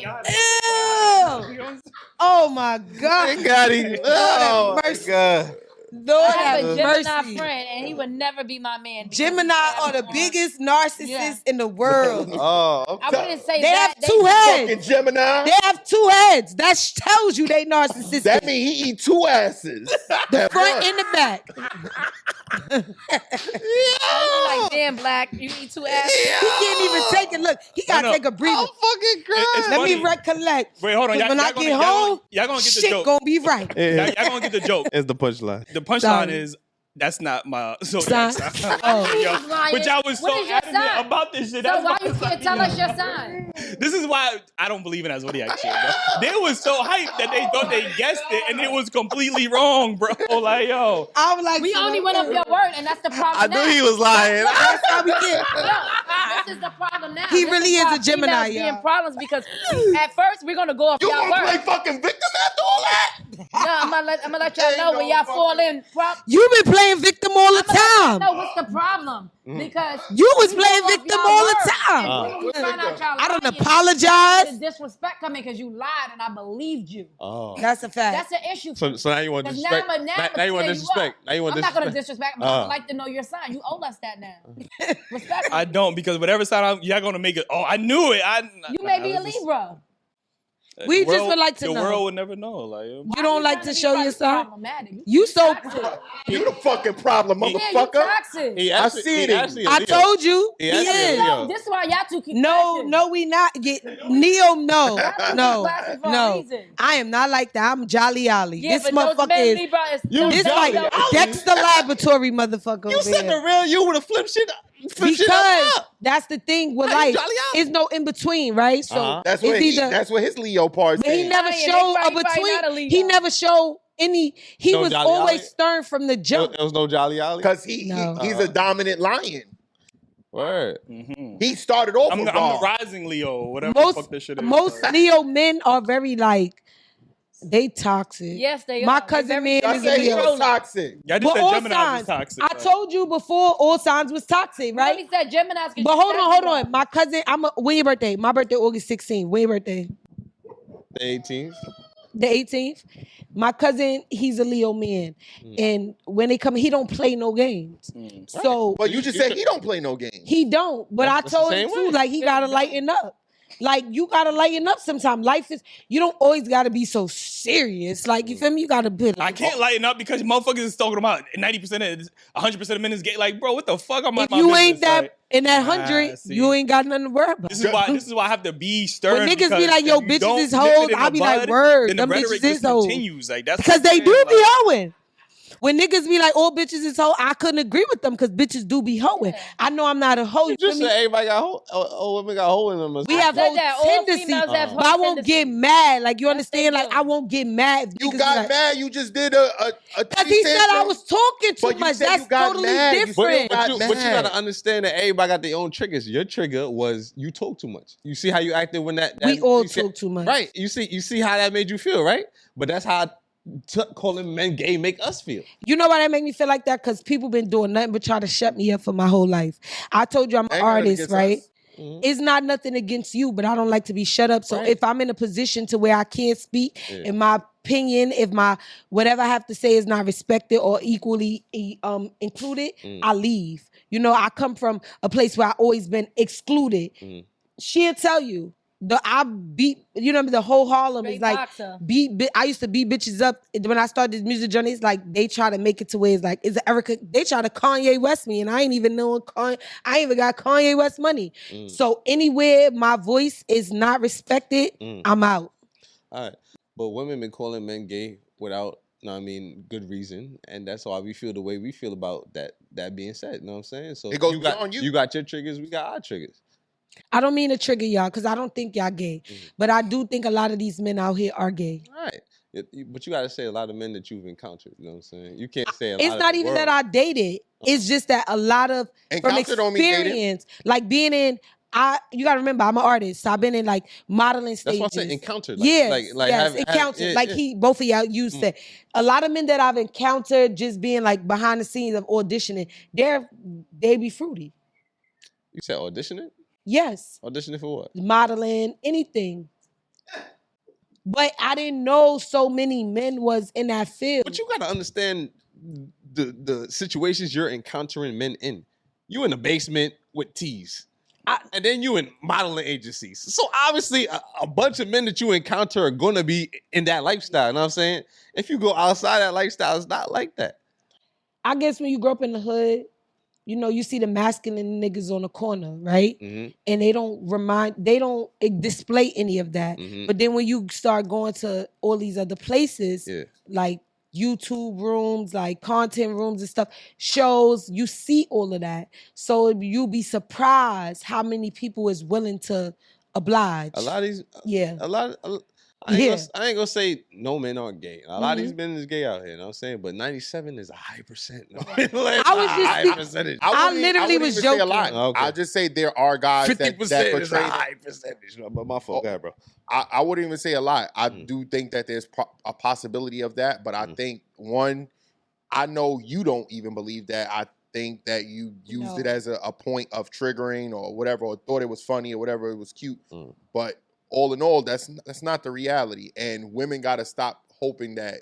Yo. Oh my God. They got him. Oh my God. Lord I have a have Gemini mercy. friend, and he would never be my man. Gemini are the biggest narcissists in the world. Oh, okay. I wouldn't say they that. have two heads. Fucking Gemini. They have two heads. That tells you they narcissistic. That means he eat two asses. The front and the back. Like, damn, Black, you eat two asses. He can't even take it. Look, he gotta take a breather. I'm fucking crying. Let me recollect. Wait, hold on. When I get home, y'all gonna get the shit joke. gonna be right. Y'all gonna get the joke. It's the punchline. The punchline is that's not my zodiac sign. Oh. But y'all was so What is your adamant sign? about this shit. So That's why my you can't tell us your sign? This is why I don't believe in that zodiac shit, bro. They was so hyped that they thought they guessed it and it was completely wrong, bro. Like, yo. I was like, We only went off your word, and that's the problem. I now. knew he was lying. That's how we get. This is the problem now. He This really why is a Gemini, females be in y'all. problems because at first we're gonna go off You y'all gonna play word. fucking victim after all that? No, I'm gonna let y'all know when y'all fall in. You been playing victim all the time. No, what's the problem? Because You was we playing go off victim y'all all the word. time. And when we find out y'all I don't lying, apologize. the disrespect coming because you lied and I believed you. Oh. That's a fact. That's the issue. So now you want to 'Cause disrespect. now Now you want to disrespect. Now you want I'm to not gonna disrespect. disrespect, but I'd like to know your sign. You owe us that now. Respect. I don't because whatever side y'all gonna make it. Oh, I knew it. You may be a Libra. We just would like to the know. The world would never know. Like, You don't like to show your sign? Problematic. You so. You the fucking problem, Yeah, you motherfucker. toxic. I see it. I told you. He He actually is. a Leo. No, this is why y'all two keep No, crashing. no, we not. Neo, no. clashing for a No. reason. I am not like that. I'm jolly olly. Yeah, This but those motherfucker men is. Libra is This jolly like olly. Dexter Laboratory motherfucker. You over said here. the real you would have flipped shit up. Because that's the thing with How you life. jolly olly? It's no in between, right? So That's it's what his Leo part But he said. never Lying, showed they a probably not a between. Leo. He never showed any. He No was jolly always olly? stern from the jump. There was no jolly olly. Because No. he's a dominant lion. Word. He started off I'm with the raw. rising Leo, whatever the fuck this shit is. Most Leo men are very like they toxic. Yes, they My are. cousin They're man very is I a said he Leo. was toxic. Y'all just But said all Gemini signs. was toxic. I told you before, all signs was toxic, Right? right? He said Gemini's. But hold on. My cousin, when your birthday? My birthday, August 16th. When your birthday? The 18th. The 18th. My cousin, he's a Leo man, and when they come, he don't play no games. So, But you just said he don't play no games. he don't. But I That's the told him same too, way. like he gotta lighten up. Like you gotta lighten up sometimes. Life is, you don't always gotta be so serious. Like you feel me? You gotta be. I can't lighten up because motherfuckers is talking about 90% of 100% of men is gay. Like, bro, what the fuck? I'm If my you business. ain't that Like, in that 100, see. you ain't got nothing to worry about. This is why I have to be stern. When niggas be because like, yo, if you bitches don't is nip hoes, it in I the be like, bud, word, then the them rhetoric bitches is just hoes. continues. Like that's Because what I'm they do saying, be like- hoeing. When niggas be like, all bitches is hoe, I couldn't agree with them because bitches do be hoeing. I know I'm not a hoe. You Just feel me? say everybody got hole. All women got hole in them. or We something. have said whole that. All tendencies, females have but I whole won't get tendencies. mad. Like you Yes, understand? they Like do. I won't get mad. You Niggas got be like, mad. You just did a because he said I was talking too But you much. said you That's got totally mad. You different. got But you mad. gotta understand that everybody got their own triggers. Your trigger was you talk too much. You see how you acted when that We all you see- talk too much. Right. You see how that made you feel, right? But that's how calling men gay make us feel. You know why that make me feel like that? Because people been doing nothing but try to shut me up for my whole life. I told you I'm an Ain't nothing artist, against right? us. It's not nothing against you, but I don't like to be shut up. So Right. if I'm in a position to where I can't speak, in my opinion, if my whatever I have to say is not respected or equally included, I leave. You know, I come from a place where I always been excluded. She'll tell you. I beat, you know, the whole Harlem Straight is like boxer. I used to beat bitches up when I started this music journey. It's like they try to make it to where it's like, is it Erica? They try to Kanye West me, and I ain't even knowing I ain't even got Kanye West money. So anywhere my voice is not respected, I'm out. All right. But women been calling men gay without, good reason. And that's why we feel the way we feel about that being said. You know what I'm saying? So It goes you got, beyond you. You got your triggers, we got our triggers. I don't mean to trigger y'all because I don't think y'all gay, but I do think a lot of these men out here are gay. All right. But you got to say a lot of men that you've encountered. You know what I'm saying? You can't say a lot It's of not the even world. that I dated. It's just that a lot of from Encounter don't mean dated. experience, like being in. You gotta remember, I'm an artist, so I've been in like modeling stages. That's why I said encountered. Yes, have encountered. Both of y'all used to. A lot of men that I've encountered, just being like behind the scenes of auditioning, they be fruity. You said auditioning? Yes, Auditioning for what? modeling, anything. But I didn't know so many men was in that field. But you gotta understand the situations you're encountering men in. You in the basement with teas. And then you in modeling agencies. So obviously a bunch of men that you encounter are gonna be in that lifestyle. You know what I'm saying? If you go outside that lifestyle, it's not like that. I guess when you grow up in the hood, you know, you see the masculine niggas on the corner, right? Mm-hmm. And they don't display any of that. Mm-hmm. But then when you start going to all these other places, like YouTube rooms, like content rooms and stuff, shows, you see all of that. So you'll be surprised how many people is willing to oblige. A lot of these, yeah. I ain't gonna say no men aren't gay. A lot of these men is gay out here, you know what I'm saying? But 97 is a high percent. I literally was joking. A lot. Okay. I'll just say there are guys 50% that is a portray high percentage. But my fault, bro. I wouldn't even say a lot. I do think that there's a possibility of that, but I think I know you don't even believe that. I think that you used it as a point of triggering or whatever, or thought it was funny or whatever, it was cute. But all in all, that's not the reality. And women got to stop hoping that,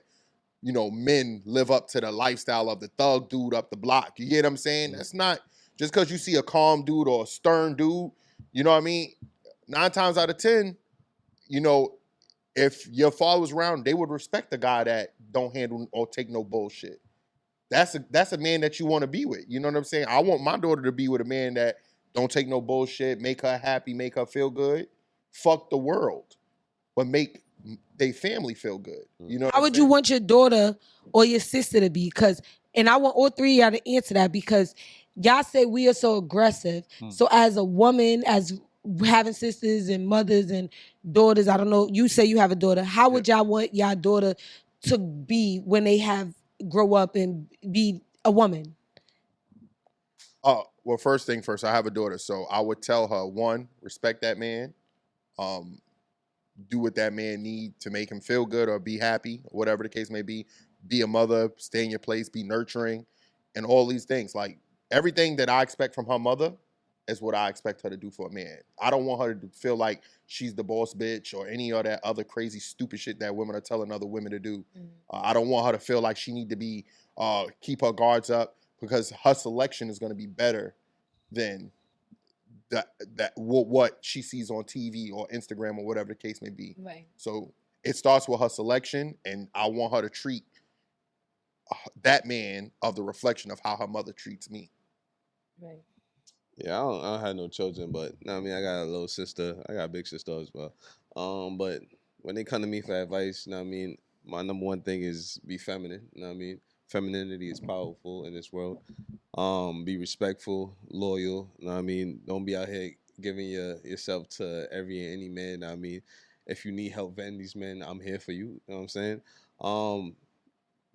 you know, men live up to the lifestyle of the thug dude up the block. You get what I'm saying? That's not just because you see a calm dude or a stern dude. You know what I mean? 9 times out of 10, you know, if your father was around, they would respect the guy that don't handle or take no bullshit. That's a man that you want to be with. You know what I'm saying? I want my daughter to be with a man that don't take no bullshit, make her happy, make her feel good. Fuck the world, but make their family feel good. You know, how would you want your daughter or your sister to be? And I want all three of y'all to answer that, because y'all say we are so aggressive. So as a woman, as having sisters and mothers and daughters, I don't know, you say you have a daughter. How would y'all want y'all daughter to be when they grow up and be a woman? Well, first thing first, I have a daughter, so I would tell her, 1, respect that man. Do what that man need to make him feel good or be happy, whatever the case may be. Be a mother, stay in your place, be nurturing, and all these things. Like, everything that I expect from her mother is what I expect her to do for a man. I don't want her to feel like she's the boss bitch or any of that other crazy, stupid shit that women are telling other women to do. I don't want her to feel like she need to be keep her guards up, because her selection is going to be better than what she sees on TV or Instagram or whatever the case may be. Right. So it starts with her selection, and I want her to treat that man of the reflection of how her mother treats me. Right. Yeah, I don't have no children, but I mean, I got a little sister. I got a big sister as well. But when they come to me for advice, you know what I mean, my number one thing is be feminine. You know what I mean? Femininity is powerful in this world. Be respectful, loyal. You know what I mean? Don't be out here giving yourself to every and any man. You know what I mean? If you need help vetting these men, I'm here for you. You know what I'm saying?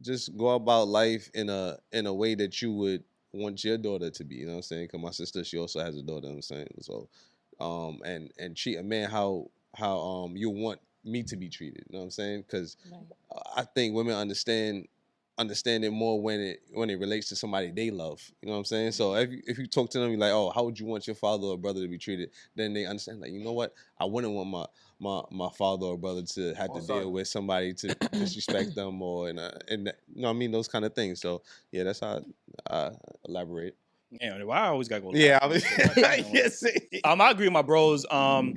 Just go about life in a way that you would want your daughter to be. You know what I'm saying? Because my sister, she also has a daughter. You know what I'm saying? So, and treat a man how you want me to be treated. You know what I'm saying? Because I think women understand it more when it relates to somebody they love. You know what I'm saying? So if you talk to them, you're like, oh, how would you want your father or brother to be treated? Then they understand, like, you know what? I wouldn't want my father or brother to have to deal with somebody to disrespect them or and you know what I mean, those kind of things. So yeah, that's how I elaborate. Yeah, why I always gotta go. Yeah, I agree with my bros. I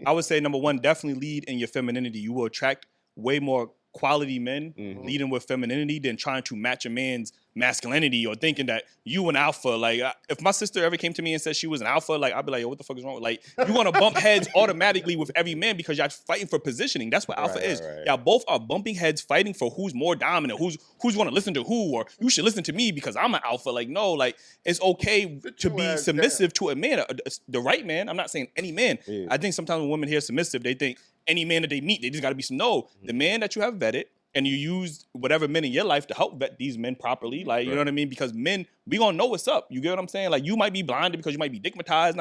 would say number 1, definitely lead in your femininity. You will attract way more quality men leading with femininity than trying to match a man's masculinity or thinking that you an alpha. Like, if my sister ever came to me and said she was an alpha, like, I'd be like, yo, what the fuck is wrong? Like, you want to bump heads automatically with every man because y'all fighting for positioning. That's what alpha is. Right. Y'all both are bumping heads, fighting for who's more dominant, who's want to listen to who, or you should listen to me because I'm an alpha. Like, no, like, it's okay to be submissive to a man, the right man. I'm not saying any man. Yeah. I think sometimes when women hear submissive, they think any man that they meet, they just got to be some. No, the man that you have vetted, and you use whatever men in your life to help vet these men properly. Like, you know what I mean? Because men, we gonna know what's up. You get what I'm saying? Like, you might be blinded because you might be digmatized.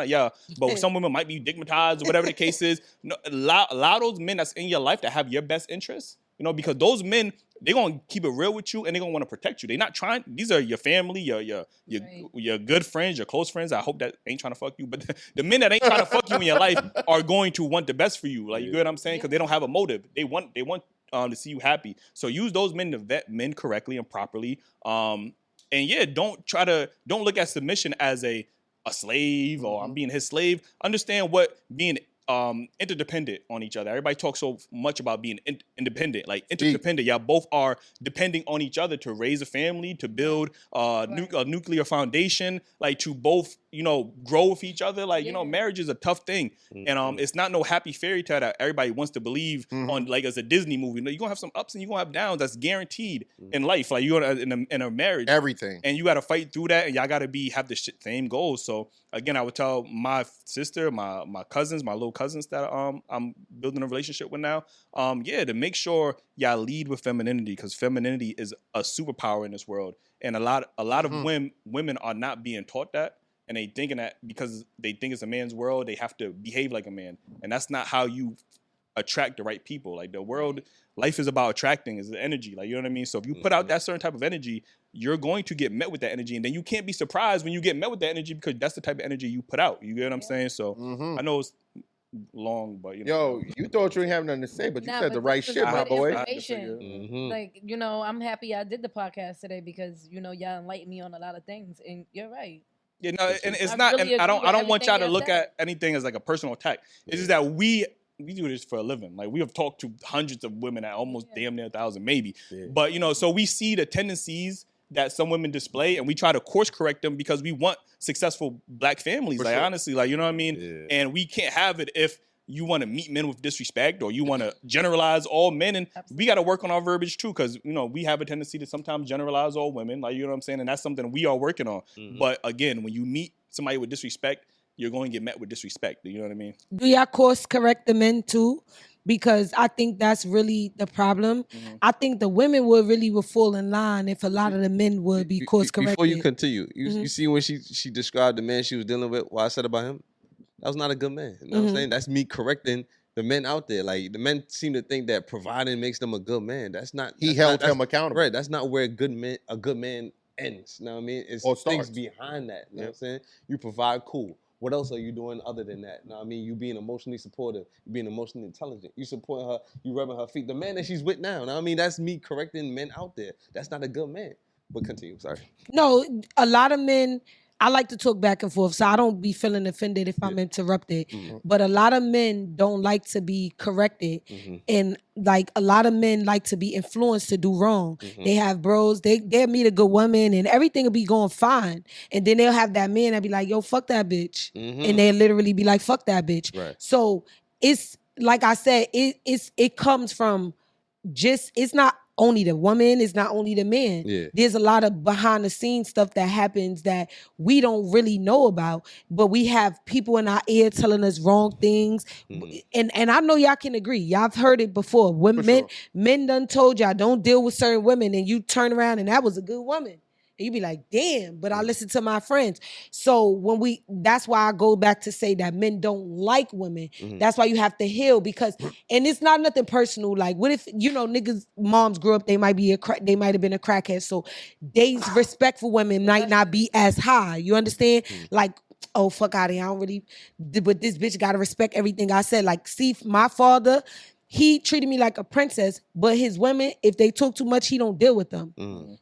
But some women might be digmatized or whatever the case is. No, allow those men that's in your life that have your best interests You know, because those men, they're gonna keep it real with you and they're gonna want to protect you. They're not trying. These are your family, your good friends, your close friends. I hope that ain't trying to fuck you, but the men that ain't trying to fuck you in your life are going to want the best for you. Like, you get what I'm saying? Because they don't have a motive. They want to see you happy. So use those men to vet men correctly and properly. And yeah, don't look at submission as a slave or I'm being his slave. Understand what being interdependent on each other. Everybody talks so much about being independent, like interdependent. Y'all both are depending on each other to raise a family, to build a nuclear foundation, like to both, you know, grow with each other. Like, you know, marriage is a tough thing. And it's not no happy fairy tale that everybody wants to believe on, like as a Disney movie. You're gonna have some ups and you're gonna have downs. That's guaranteed in life. Like you're in a marriage. Everything. And you gotta fight through that, and y'all gotta have the same goals. So again, I would tell my sister, my cousins, my little cousins that I'm building a relationship with now, to make sure y'all lead with femininity, because femininity is a superpower in this world. And a lot of women are not being taught that. And they thinking that because they think it's a man's world, they have to behave like a man. And that's not how you attract the right people. Like the world, life is about attracting, is the energy. Like, you know what I mean? So if you put out that certain type of energy, you're going to get met with that energy. And then you can't be surprised when you get met with that energy, because that's the type of energy you put out. You get what I'm saying? So I know it's long, but you know. Yo, you thought you didn't have nothing to say, but you said the right shit, my boy. Like, you know, I'm happy I did the podcast today because, you know, y'all enlightened me on a lot of things. And you're right. Yeah, no, and it's not, and I don't want y'all to look at anything as like a personal attack. It's just that we do this for a living. Like, we have talked to hundreds of women at almost damn near 1,000, maybe. Yeah. But, you know, so we see the tendencies that some women display, and we try to course correct them because we want successful Black families. Like, honestly, like, you know what I mean? Yeah. And we can't have it if you want to meet men with disrespect or you want to generalize all men. And we got to work on our verbiage too, because, you know, we have a tendency to sometimes generalize all women. Like, you know what I'm saying? And that's something we are working on. But again, when you meet somebody with disrespect, you're going to get met with disrespect. You know what I mean? Do y'all course correct the men too? Because I think that's really the problem. I think the women would fall in line if a lot of the men would be course corrected. Before you continue, you see when she described the man she was dealing with, what I said about him? That was not a good man. You know what I'm saying? That's me correcting the men out there. Like, the men seem to think that providing makes them a good man. That's not. He held him accountable. Right. That's not where a good man ends. You know what I mean? It's things behind that. You know what I'm saying? You provide, cool. What else are you doing other than that? You know what I mean? You being emotionally supportive, you being emotionally intelligent, you supporting her, you rubbing her feet. The man that she's with now, you know what I mean? That's me correcting men out there. That's not a good man. But continue, sorry. No, a lot of men, I like to talk back and forth, so I don't be feeling offended if I'm interrupted. But a lot of men don't like to be corrected. And like a lot of men like to be influenced to do wrong. They have bros, they'll meet a good woman and everything will be going fine. And then they'll have that man that be like, yo, fuck that bitch. And they'll literally be like, fuck that bitch. Right. So it's, like I said, it comes from it's not only the woman, it's not only the man. Yeah. There's a lot of behind the scenes stuff that happens that we don't really know about, but we have people in our ear telling us wrong things. And I know y'all can agree. Y'all have heard it before. Men done told y'all don't deal with certain women, and you turn around and that was a good woman. And you be like, damn, but I listen to my friends. So that's why I go back to say that men don't like women. That's why you have to heal, because, and it's not nothing personal. Like, what if, you know, niggas' moms grew up, they might have been a crackhead. So they respect for women might not be as high. You understand? Like, oh, fuck out of here. I don't really, but this bitch gotta respect everything I said. Like, see, my father, he treated me like a princess, but his women, if they talk too much, he don't deal with them.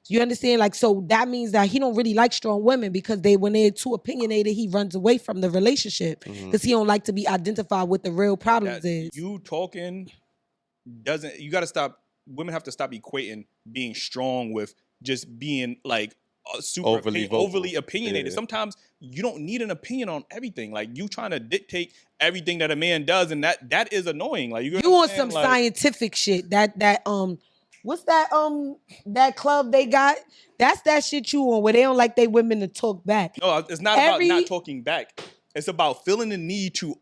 You understand? Like, so that means that he don't really like strong women, because when they're too opinionated, he runs away from the relationship because he don't like to be identified with the real problems is. You talking doesn't, you got to stop, women have to stop equating being strong with just being like super overly opinionated. Yeah. Sometimes you don't need an opinion on everything. Like, you trying to dictate everything that a man does, and that is annoying. Like, you want some scientific shit. That what's that club they got? That's that shit you on, where they don't like they women to talk back. No, it's not about not talking back. It's about feeling the need to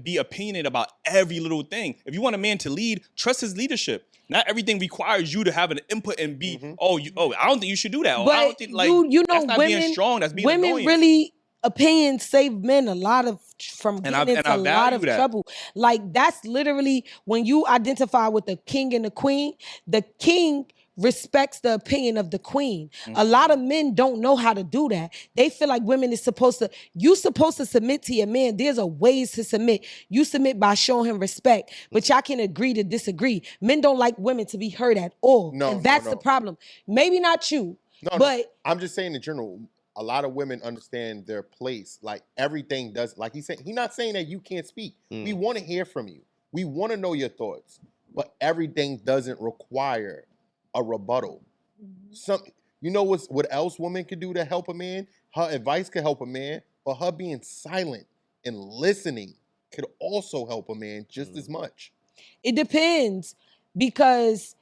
be opinionated about every little thing. If you want a man to lead, trust his leadership. Not everything requires you to have an input and be, I don't think you should do that. But I don't think, like, you know, that's not women, being strong. That's being women annoying. really opinions save men from getting into a lot of trouble. Like, that's literally when you identify with the king and the queen, the king respects the opinion of the queen. A lot of men don't know how to do that. They feel like women is supposed to submit to your man. There's a ways to submit. You submit by showing him respect, but y'all can agree to disagree. Men don't like women to be heard at all. And that's the problem. Maybe not you, but I'm just saying in general, a lot of women understand their place. Like everything does, like he's not saying that you can't speak. We want to hear from you. We want to know your thoughts, but everything doesn't require a rebuttal. You know what else women could do to help a man? Her advice could help a man, but her being silent and listening could also help a man just as much. It depends, because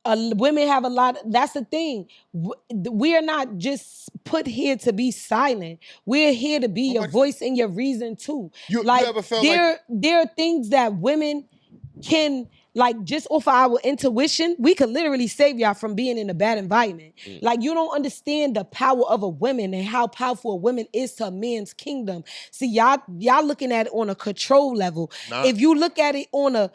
women have a lot. That's the thing. We are not just put here to be silent. We're here to be your voice and your reason too. You ever felt there are things that women can, like, just off our intuition, we could literally save y'all from being in a bad environment. Like, you don't understand the power of a woman and how powerful a woman is to a man's kingdom. See, y'all looking at it on a control level. If you look at it on a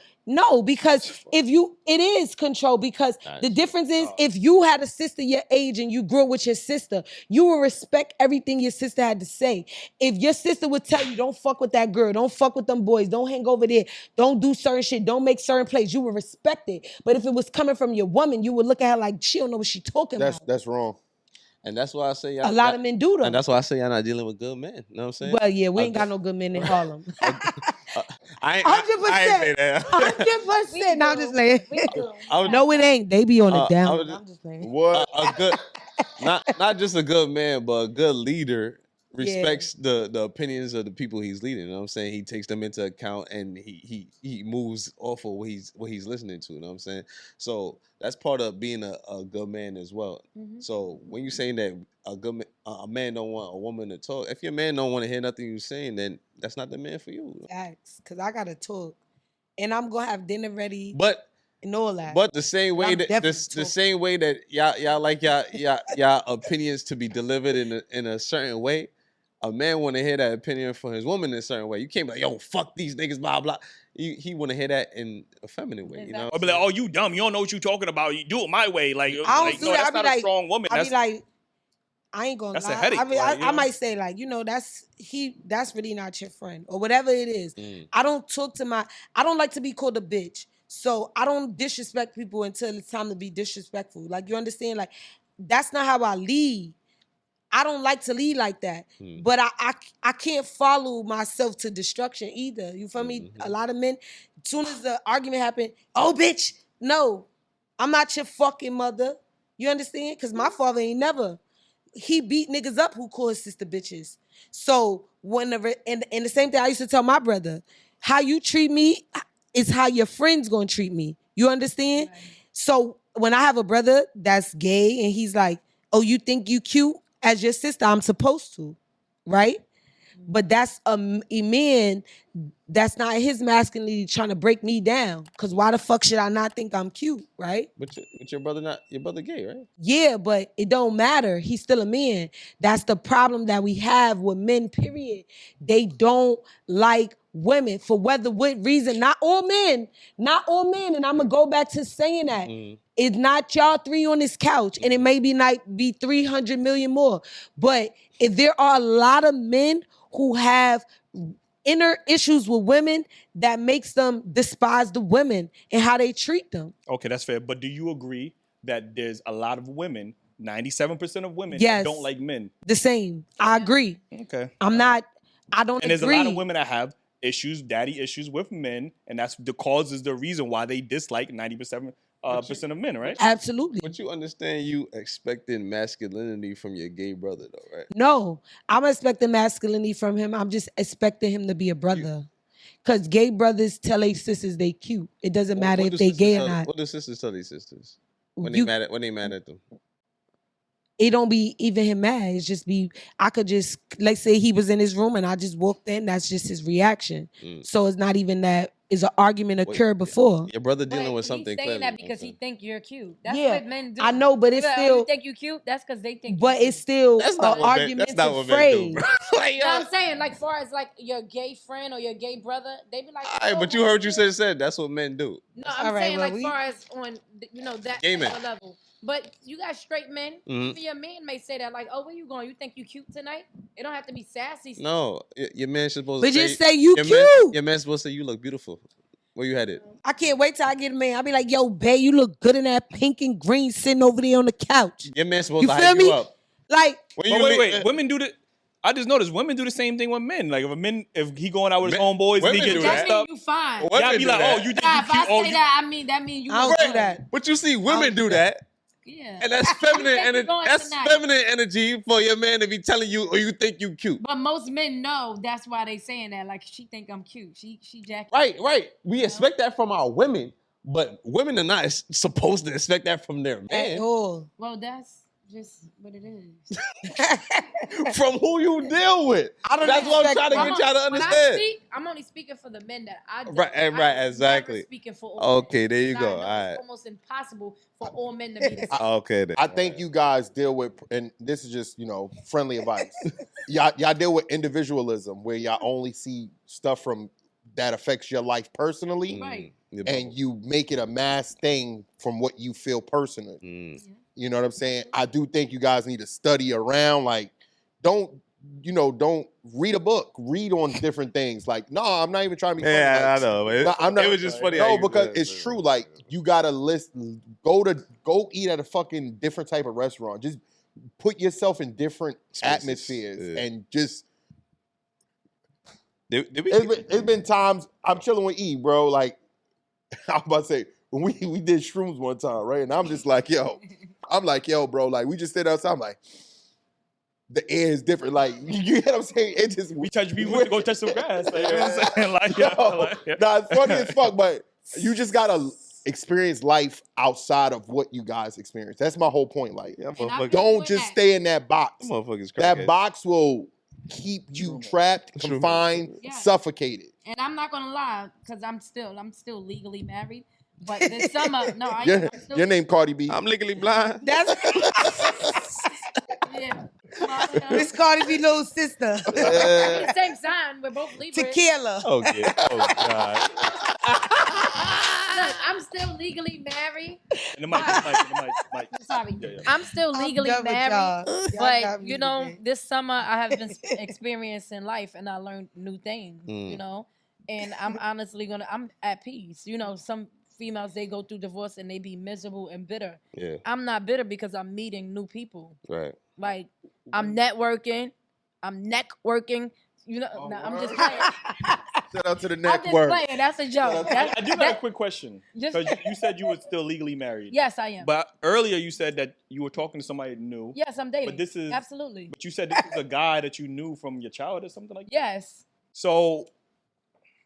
because it is control, because the difference is if you had a sister your age and you grew up with your sister, you will respect everything your sister had to say. If your sister would tell you, don't fuck with that girl, don't fuck with them boys, don't hang over there, don't do certain shit, don't make certain plays, you would respect it. But if it was coming from your woman, you would look at her like she don't know what she talking about. That's wrong. And that's why I say y'all, a lot of men do though. And that's why I say y'all not dealing with good men. You know what I'm saying? Well, yeah, we ain't got no good men in Harlem. I ain't say that. 100%. No, I'm just saying. No, it ain't. They be on it down. I'm just saying. What? A good, not just a good man, but a good leader respects the opinions of the people he's leading. You know what I'm saying? He takes them into account and he moves off of what he's listening to. You know what I'm saying? So that's part of being a good man as well. So when you're saying that a man don't want a woman to talk, if your man don't want to hear nothing you're saying, then that's not the man for you. Facts, because I gotta talk, and I'm gonna have dinner ready. But and all that. But the same way that y'all like y'all opinions to be delivered in a certain way, a man want to hear that opinion from his woman in a certain way. You can't be like, yo, fuck these niggas, blah blah. He want to hear that in a feminine way. You know, I'll be like, oh, you dumb. You don't know what you talking about. You do it my way. Like, I don't do that. That's not a strong woman. I be like, I ain't gonna lie. That's a headache. I might say like, that's really not your friend or whatever it is. I don't like to be called a bitch. So I don't disrespect people until it's time to be disrespectful. Like, you understand? Like, that's not how I lead. I don't like to lead like that. But I can't follow myself to destruction either. You feel me? A lot of men, as soon as the argument happened, oh, bitch, no, I'm not your fucking mother. You understand? Because my father ain't never. He beat niggas up who call his sister bitches. So whenever, and the same thing I used to tell my brother, how you treat me is how your friend's gonna treat me. You understand? Right. So when I have a brother that's gay and he's like, oh, you think you cute as your sister? I'm supposed to, right? But that's a man that's not his masculinity trying to break me down. Because why the fuck should I not think I'm cute, right? But your brother gay, right? Yeah, but it don't matter. He's still a man. That's the problem that we have with men, period. They don't like women for what reason. Not all men. And I'm going to go back to saying that. It's not y'all three on this couch, and it may be 300 million more. But if there are a lot of men who have inner issues with women that makes them despise the women and how they treat them. Okay, that's fair. But do you agree that there's a lot of women, 97% of women, that don't like men? The same. I agree. Okay. I don't agree. And there's a lot of women that have issues, daddy issues with men, and that's the reason why they dislike 90% of men, right? Absolutely. But you understand you expecting masculinity from your gay brother, though, right? No, I'm expecting masculinity from him. I'm just expecting him to be a brother. Because gay brothers tell their sisters they cute. It doesn't matter if they gay or not. What do sisters tell their sisters when they mad at them? It don't be even him mad. It's just I could just, let's say he was in his room and I just walked in. That's just his reaction. So it's not even that is an argument occurred before. Your brother dealing with He's something saying clearly. that because he think you're cute. That's Yeah, what men do. I know, but it's Like, still. you think you cute? That's because they think. But it's still That's an not what men- argumentative that's not what men phrase. do, bro. Like, No, I'm saying, like, far as like your gay friend or your gay brother, they be like. All right, but you heard what you said. That's what men do. No, I'm All right, saying well, like far as on that Gay men. level. But you got straight men. Mhm. Even your man may say that, like, "Oh, where you going? You think you cute tonight?" It don't have to be sassy. No, your man supposed to But just say you your cute. Your man's supposed to say you look beautiful. Where you headed? I can't wait till I get a man. I'll be like, yo, babe, you look good in that pink and green sitting over there on the couch. Your man's supposed You to feel hype me? you up. Like, Wait. Women do the. I just noticed women do the same thing with men. Like if he going out with his homeboys and he women get do dressed that. up, You fine. Women y'all be do like, that. "Oh, you think Nah, you if cute?" I say that, I mean you. I don't do that. But you see, women do that. Yeah. And that's feminine think energy. you're going That's tonight. feminine energy for your man to be telling you, or you think you cute. But most men know that's why they saying that. Like, she think I'm cute. She Jackie. Right. We expect that from our women, but women are not supposed to expect that from their at man. all. Well, that's just what it is. From who you deal with. That's what I'm trying to get y'all to When I understand. speak, I'm only speaking for the men that I deal Right, with. right, I'm exactly. never speaking for all Okay, men. there you And go. I know All right. It's almost impossible for all men to be the same. Okay, then. I think you guys deal with, and this is just, friendly advice. y'all deal with individualism where y'all only see stuff from that affects your life personally. Right. And you make it a mass thing from what you feel personally. You know what I'm saying? I do think you guys need to study around. Like, don't read a book. Read on different things. Like, no, I'm not even trying to be funny. Yeah, Like, I know. It was just funny. No, because it's true. Like, you gotta go eat at a fucking different type of restaurant. Just put yourself in different atmospheres and just. It's been times I'm chilling with E, bro. Like, I was about to say, when we did shrooms one time, right? And I'm just like, yo, bro, like, we just sit outside. I'm like, the air is different. Like, you get what I'm saying? It just we went to go touch some grass. Like, you know what I'm saying? Like, nah, it's funny as fuck, but you just gotta experience life outside of what you guys experience. That's my whole point. Like, don't just stay in that box. That box will keep you trapped, confined, suffocated. And I'm not gonna lie, because I'm still legally married. But this summer, no, I am. Your name Cardi B. I'm legally blind. That's Yeah. Miss Cardi B little sister. The same sign. We're both Libras. Tequila. Okay. Oh God. Look, I'm still legally married. And the mic. Sorry. Yeah. I'm still legally done with married. y'all. Y'all got But me today. this summer I have been experiencing life and I learned new things, and I'm honestly I'm at peace. Some females, they go through divorce and they be miserable and bitter. Yeah. I'm not bitter because I'm meeting new people. Right. Like, I'm networking. I'm neck working. I'm just playing. Shout out to the I'm neck just work. playing. That's a joke. I do got a quick question. Just- Because you said you were still legally married. Yes, I am. But earlier you said that you were talking to somebody new. Yes, I'm dating. But this is absolutely. But you said this is a guy that you knew from your childhood or something like that? Yes. So,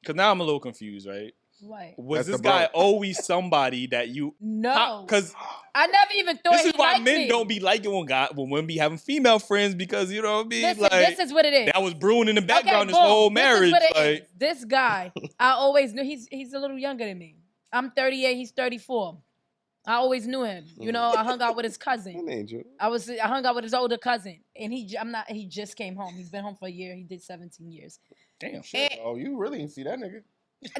because now I'm a little confused, right? Right. Was That's this the bro. guy always somebody that you... No. Because I never even thought this he is why liked men me. don't be liking when women be having female friends because, you know what I mean? Listen, this is what it is. That was brewing in the background Okay, this whole boom. marriage. This is what it like, is. This guy, I always knew he's a little younger than me. I'm 38, he's 34. I always knew him. I hung out with his cousin. An angel. I hung out with his older cousin, and he just came home. He's been home for a year. He did 17 years. Damn. Shit. Oh, you really didn't see that nigga.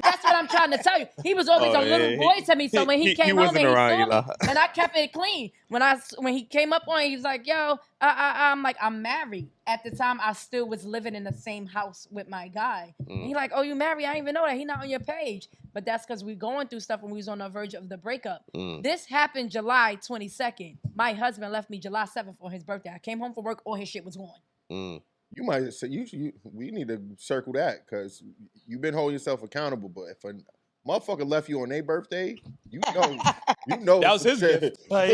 That's what I'm trying to tell you. He was always a little boy to me. So when he came home wasn't and he around, saw me, and I kept it clean. When he came up on, he's like, "Yo, I'm like, I'm married." At the time, I still was living in the same house with my guy. And he like, "Oh, you married? I didn't even know that. He not on your page." But that's because we going through stuff when we was on the verge of the breakup. This happened July 22nd. My husband left me July 7th on his birthday. I came home from work, all his shit was gone. You might say we need to circle that because you've been holding yourself accountable. But if a motherfucker left you on their birthday, you know that was his gift. But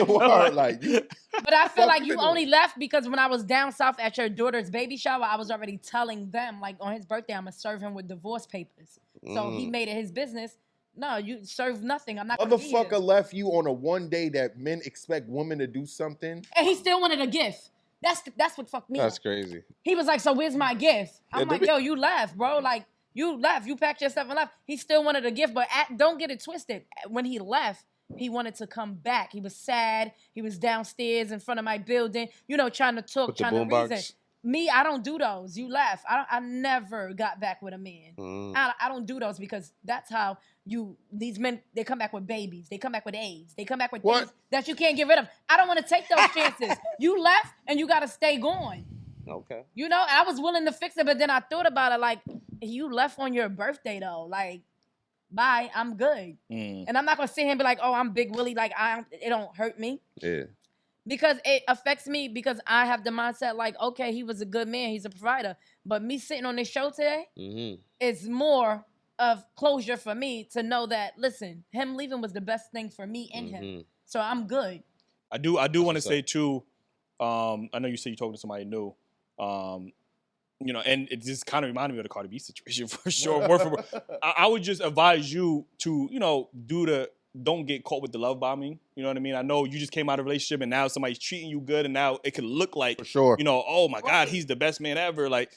I feel like you only left because when I was down south at your daughter's baby shower, I was already telling them, like, on his birthday, I'm going to serve him with divorce papers. So he made it his business. No, you serve nothing. I'm not going to be here. Motherfucker left you on a one day that men expect women to do something. And he still wanted a gift. That's what fucked me That's up. crazy. He was like, "So where's my gift?" I'm like, "Yo, you left, bro. Like, You left. You packed your stuff and left. He still wanted a gift, but don't get it twisted. When he left, he wanted to come back. He was sad. He was downstairs in front of my building, trying to talk, trying to reason. Me, I don't do those. You left. I never got back with a man. I don't do those because that's how these men, they come back with babies. They come back with AIDS. They come back with things that you can't get rid of. I don't want to take those chances. You left and you got to stay going. Okay. I was willing to fix it, but then I thought about it like, you left on your birthday though. Like, bye, I'm good. And I'm not going to sit here and be like, oh, I'm Big Willie. Like, it don't hurt me. Yeah. Because it affects me because I have the mindset like, okay, he was a good man. He's a provider. But me sitting on this show today is more of closure for me to know that, listen, him leaving was the best thing for me and him. So I'm good. I do want to say too, I know you said you're talking to somebody new. And it just kind of reminded me of the Cardi B situation for sure. I would just advise you to, don't get caught with the love bombing. You know what I mean? I know you just came out of a relationship and now somebody's treating you good and now it could look like, for sure. Oh my God, he's the best man ever. Like,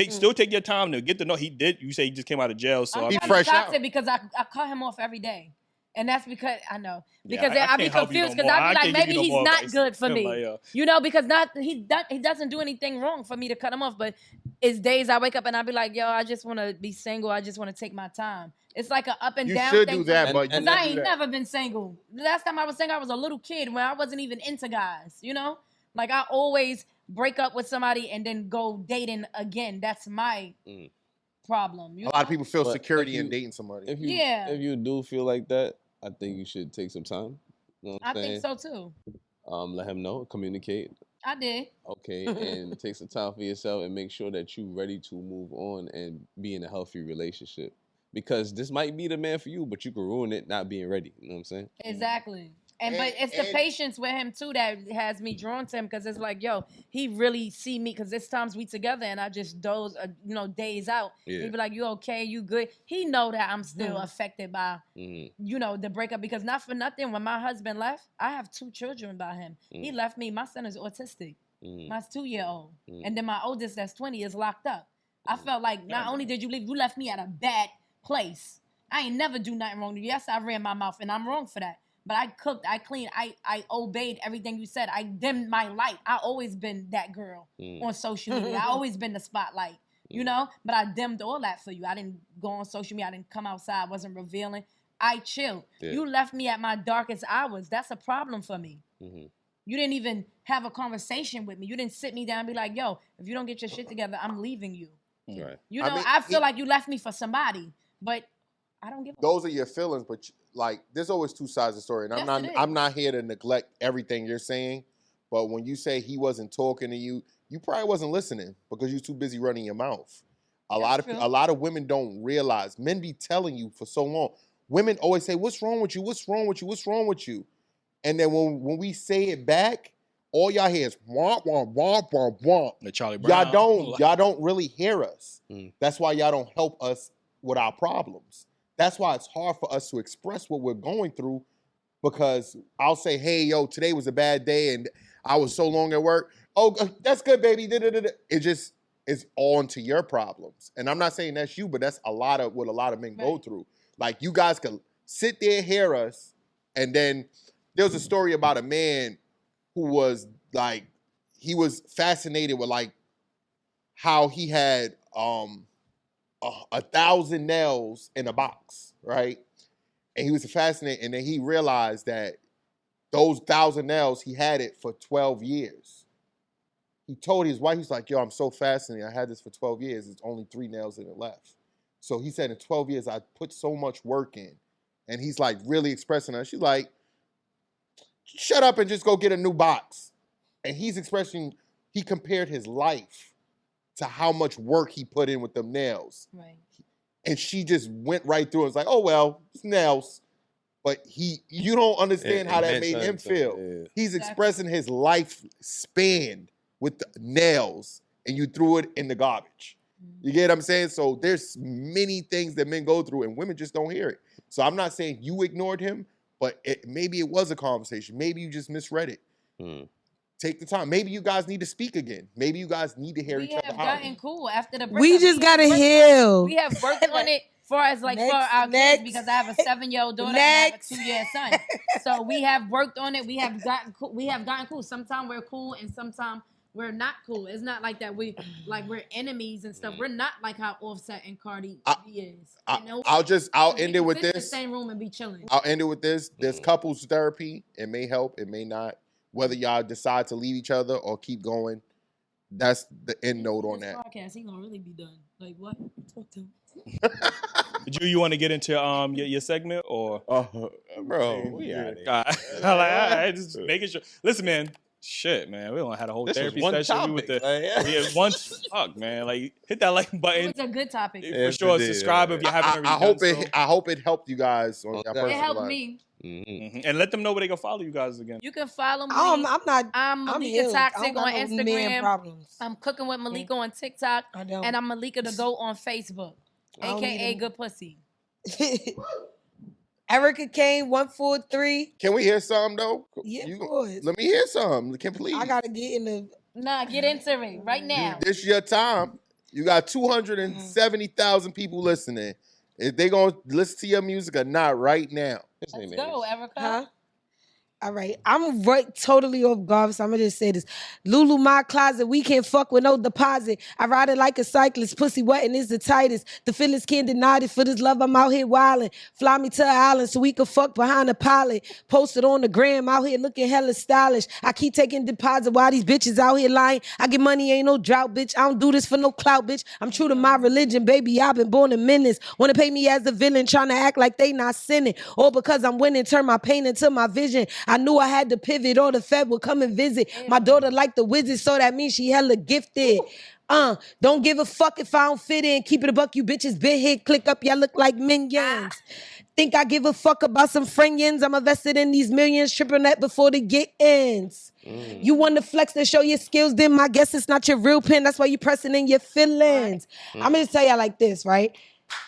still take your time to get to know. He did. You say he just came out of jail, so I'm fresh out. Because I cut him off every day. And that's because I know I be confused because I be like, maybe he's not good for me, because he doesn't do anything wrong for me to cut him off. But it's days I wake up and I be like, yo, I just want to be single. I just want to take my time. It's like an up and down thing. You should do that, but because I ain't never been single. The last time I was single, I was a little kid when I wasn't even into guys. Like I always break up with somebody and then go dating again. That's my problem. A lot of people feel security in dating somebody. If you do feel like that, I think you should take some time. You know what I'm saying? Think so too. Let him know, communicate. I did. Okay, and take some time for yourself and make sure that you're ready to move on and be in a healthy relationship. Because this might be the man for you, but you can ruin it not being ready. You know what I'm saying? Exactly. But it's the patience with him too that has me drawn to him because it's like, yo, he really see me because there's times we together and I just doze, days out. Yeah. He be like, you okay? You good? He know that I'm still affected by, the breakup because not for nothing. When my husband left, I have 2 children by him. He left me. My son is autistic. My 2-year-old. And then my oldest that's 20 is locked up. I felt like not only did you leave, you left me at a bad place. I ain't never do nothing wrong. Yes, I ran my mouth and I'm wrong for that. But I cooked, I cleaned, I obeyed everything you said. I dimmed my light. I always been that girl on social media. I always been the spotlight, But I dimmed all that for you. I didn't go on social media. I didn't come outside. Wasn't revealing. I chilled. Yeah. You left me at my darkest hours. That's a problem for me. You didn't even have a conversation with me. You didn't sit me down and be like, yo, if you don't get your shit together, I'm leaving you. Right. I feel like you left me for somebody, but I don't give a Those are your feelings, but there's always 2 sides of the story. And I'm not here to neglect everything you're saying, but when you say he wasn't talking to you, you probably wasn't listening because you're too busy running your mouth. A lot of women don't realize. Men be telling you for so long. Women always say, "What's wrong with you? What's wrong with you? What's wrong with you?" And then when we say it back, all y'all hear is womp womp womp womp womp. The Charlie Brown. Y'all don't really hear us. That's why y'all don't help us with our problems. That's why it's hard for us to express what we're going through because I'll say, hey, yo, today was a bad day and I was so long at work. Oh, that's good, baby. It just is on to your problems. And I'm not saying that's you, but that's what a lot of men go through. Like you guys can sit there, hear us. And then there was a story about a man who was like, he was fascinated with like how he had 1,000 nails in a box, right? And he was fascinated, and then he realized that those 1,000 nails, he had it for 12 years. He told his wife, he's like, yo, I'm so fascinated. I had this for 12 years. It's only 3 nails in it left. So he said, in 12 years, I put so much work in. And he's like really expressing her. She's like, shut up and just go get a new box. And he's expressing, he compared his life to how much work he put in with them nails. Right. And she just went right through and was like, oh, well, it's nails. But you don't understand how that made him feel. Yeah. He's expressing his life span with the nails, and you threw it in the garbage. You get what I'm saying? So there's many things that men go through, and women just don't hear it. So I'm not saying you ignored him, but maybe it was a conversation. Maybe you just misread it. Take the time. Maybe you guys need to speak again. Maybe you guys need to hear each other out. We have gotten cool after the breakup. We just gotta heal. We have worked on it for our kids because I have a 7-year-old daughter and I have a 2-year son. So we have worked on it. We have gotten cool. Sometimes we're cool and sometimes we're not cool. It's not like that. We're enemies and stuff. We're not like how Offset and Cardi is. I'll end it with this. In the same room and be chilling. I'll end it with this. There's couples therapy. It may help. It may not. Whether y'all decide to leave each other or keep going, that's the end note on that. Podcast, he gonna really be done. Like what? Talk to him. You want to get into your segment or? Bro, we out here. Just making sure. Listen, man. Shit, man. We don't had a whole therapy session. Fuck, man. Like, hit that like button. It's a good topic. For sure. Subscribe if you haven't already. I hope it helped you guys on your personal life. It helped me. Mm-hmm. And let them know where they can follow you guys again. You can follow me. I'm Malika Toxic on Instagram. No I'm cooking with Malika on TikTok. And I'm Malika the Goat on Facebook. AKA Good Pussy. Erica Kane 143. Can we hear some though? Yeah, of course. Let me hear some. Can please? I gotta get in the. Nah, get into it right now. This is your time. You got 270,000 people listening. If they gonna listen to your music or not right now? Let's go, Erica. Huh? All right, I'm totally off guard, so I'm gonna just say this. Lulu, my closet, we can't fuck with no deposit. I ride it like a cyclist, pussy wet and it's the tightest. The feelings can't deny it. For this love, I'm out here wildin'. Fly me to an island so we can fuck behind the pilot. Posted on the gram, out here looking hella stylish. I keep taking deposit while these bitches out here lying. I get money, ain't no drought, bitch. I don't do this for no clout, bitch. I'm true to my religion, baby. I've been born a menace. Wanna pay me as the villain, trying to act like they not sinning. Or because I'm winning, turn my pain into my vision. I knew I had to pivot or the Fed would come and visit. My daughter like the wizard, so that means she hella gifted. Don't give a fuck if I don't fit in. Keep it a buck, you bitches big hit. Click up, y'all look like minions. Think I give a fuck about some friends? I'm invested in these millions, triple net before the get ends. You want to flex and show your skills, then my guess it's not your real pen. That's why you pressing in your feelings. I'm gonna tell y'all like this, right?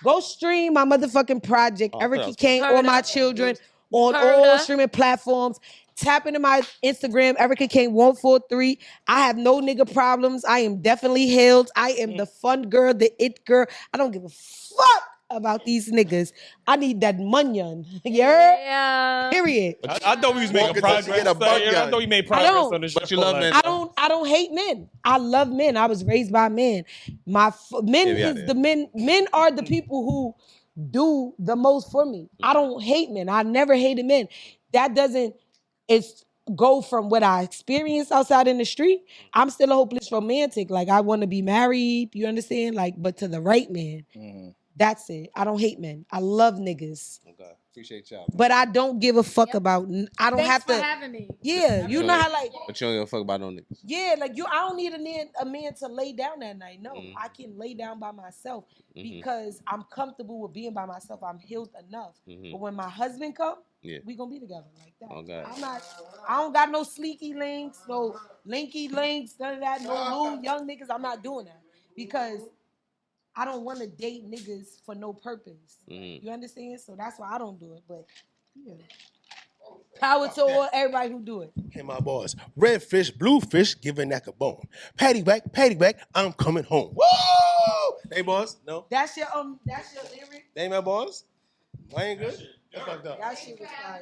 Go stream my motherfucking project, Erica Kane, or my children on all streaming platforms. Tap into my Instagram, Erica Kane 143. I have no nigga problems. I am definitely healed. I am the fun girl, the it girl. I don't give a fuck about these niggas. I need that munyon. Yeah. Period. I thought we was making progress. I thought we made progress on this show. But you love men. I don't hate men. I love men. I was raised by men. Men are the people who do the most for me. I don't hate men. I never hated men. That doesn't go from what I experienced outside in the street. I'm still a hopeless romantic. Like, I want to be married. You understand? Like, but to the right man. Mm-hmm. That's it. I don't hate men. I love niggas. Okay. Appreciate y'all. But I don't give a fuck about. I don't have to. Thanks for having me. Yeah, you know how like. But you don't give a fuck about no niggas. Yeah, like I don't need a man to lay down that night. No, I can lay down by myself because I'm comfortable with being by myself. I'm healed enough. But when my husband come, we gonna be together like that. Okay. I don't got no sleeky links, no linky links, none of that. No little young niggas. I'm not doing that because I don't want to date niggas for no purpose. You understand? So that's why I don't do it. But yeah. Power to all everybody who do it. Hey, my boys. Red fish, blue fish, give a neck a bone. Patty whack, I'm coming home. Woo! Hey, boys. No. That's your lyric. Hey, my boys. I ain't good. That shit was fire.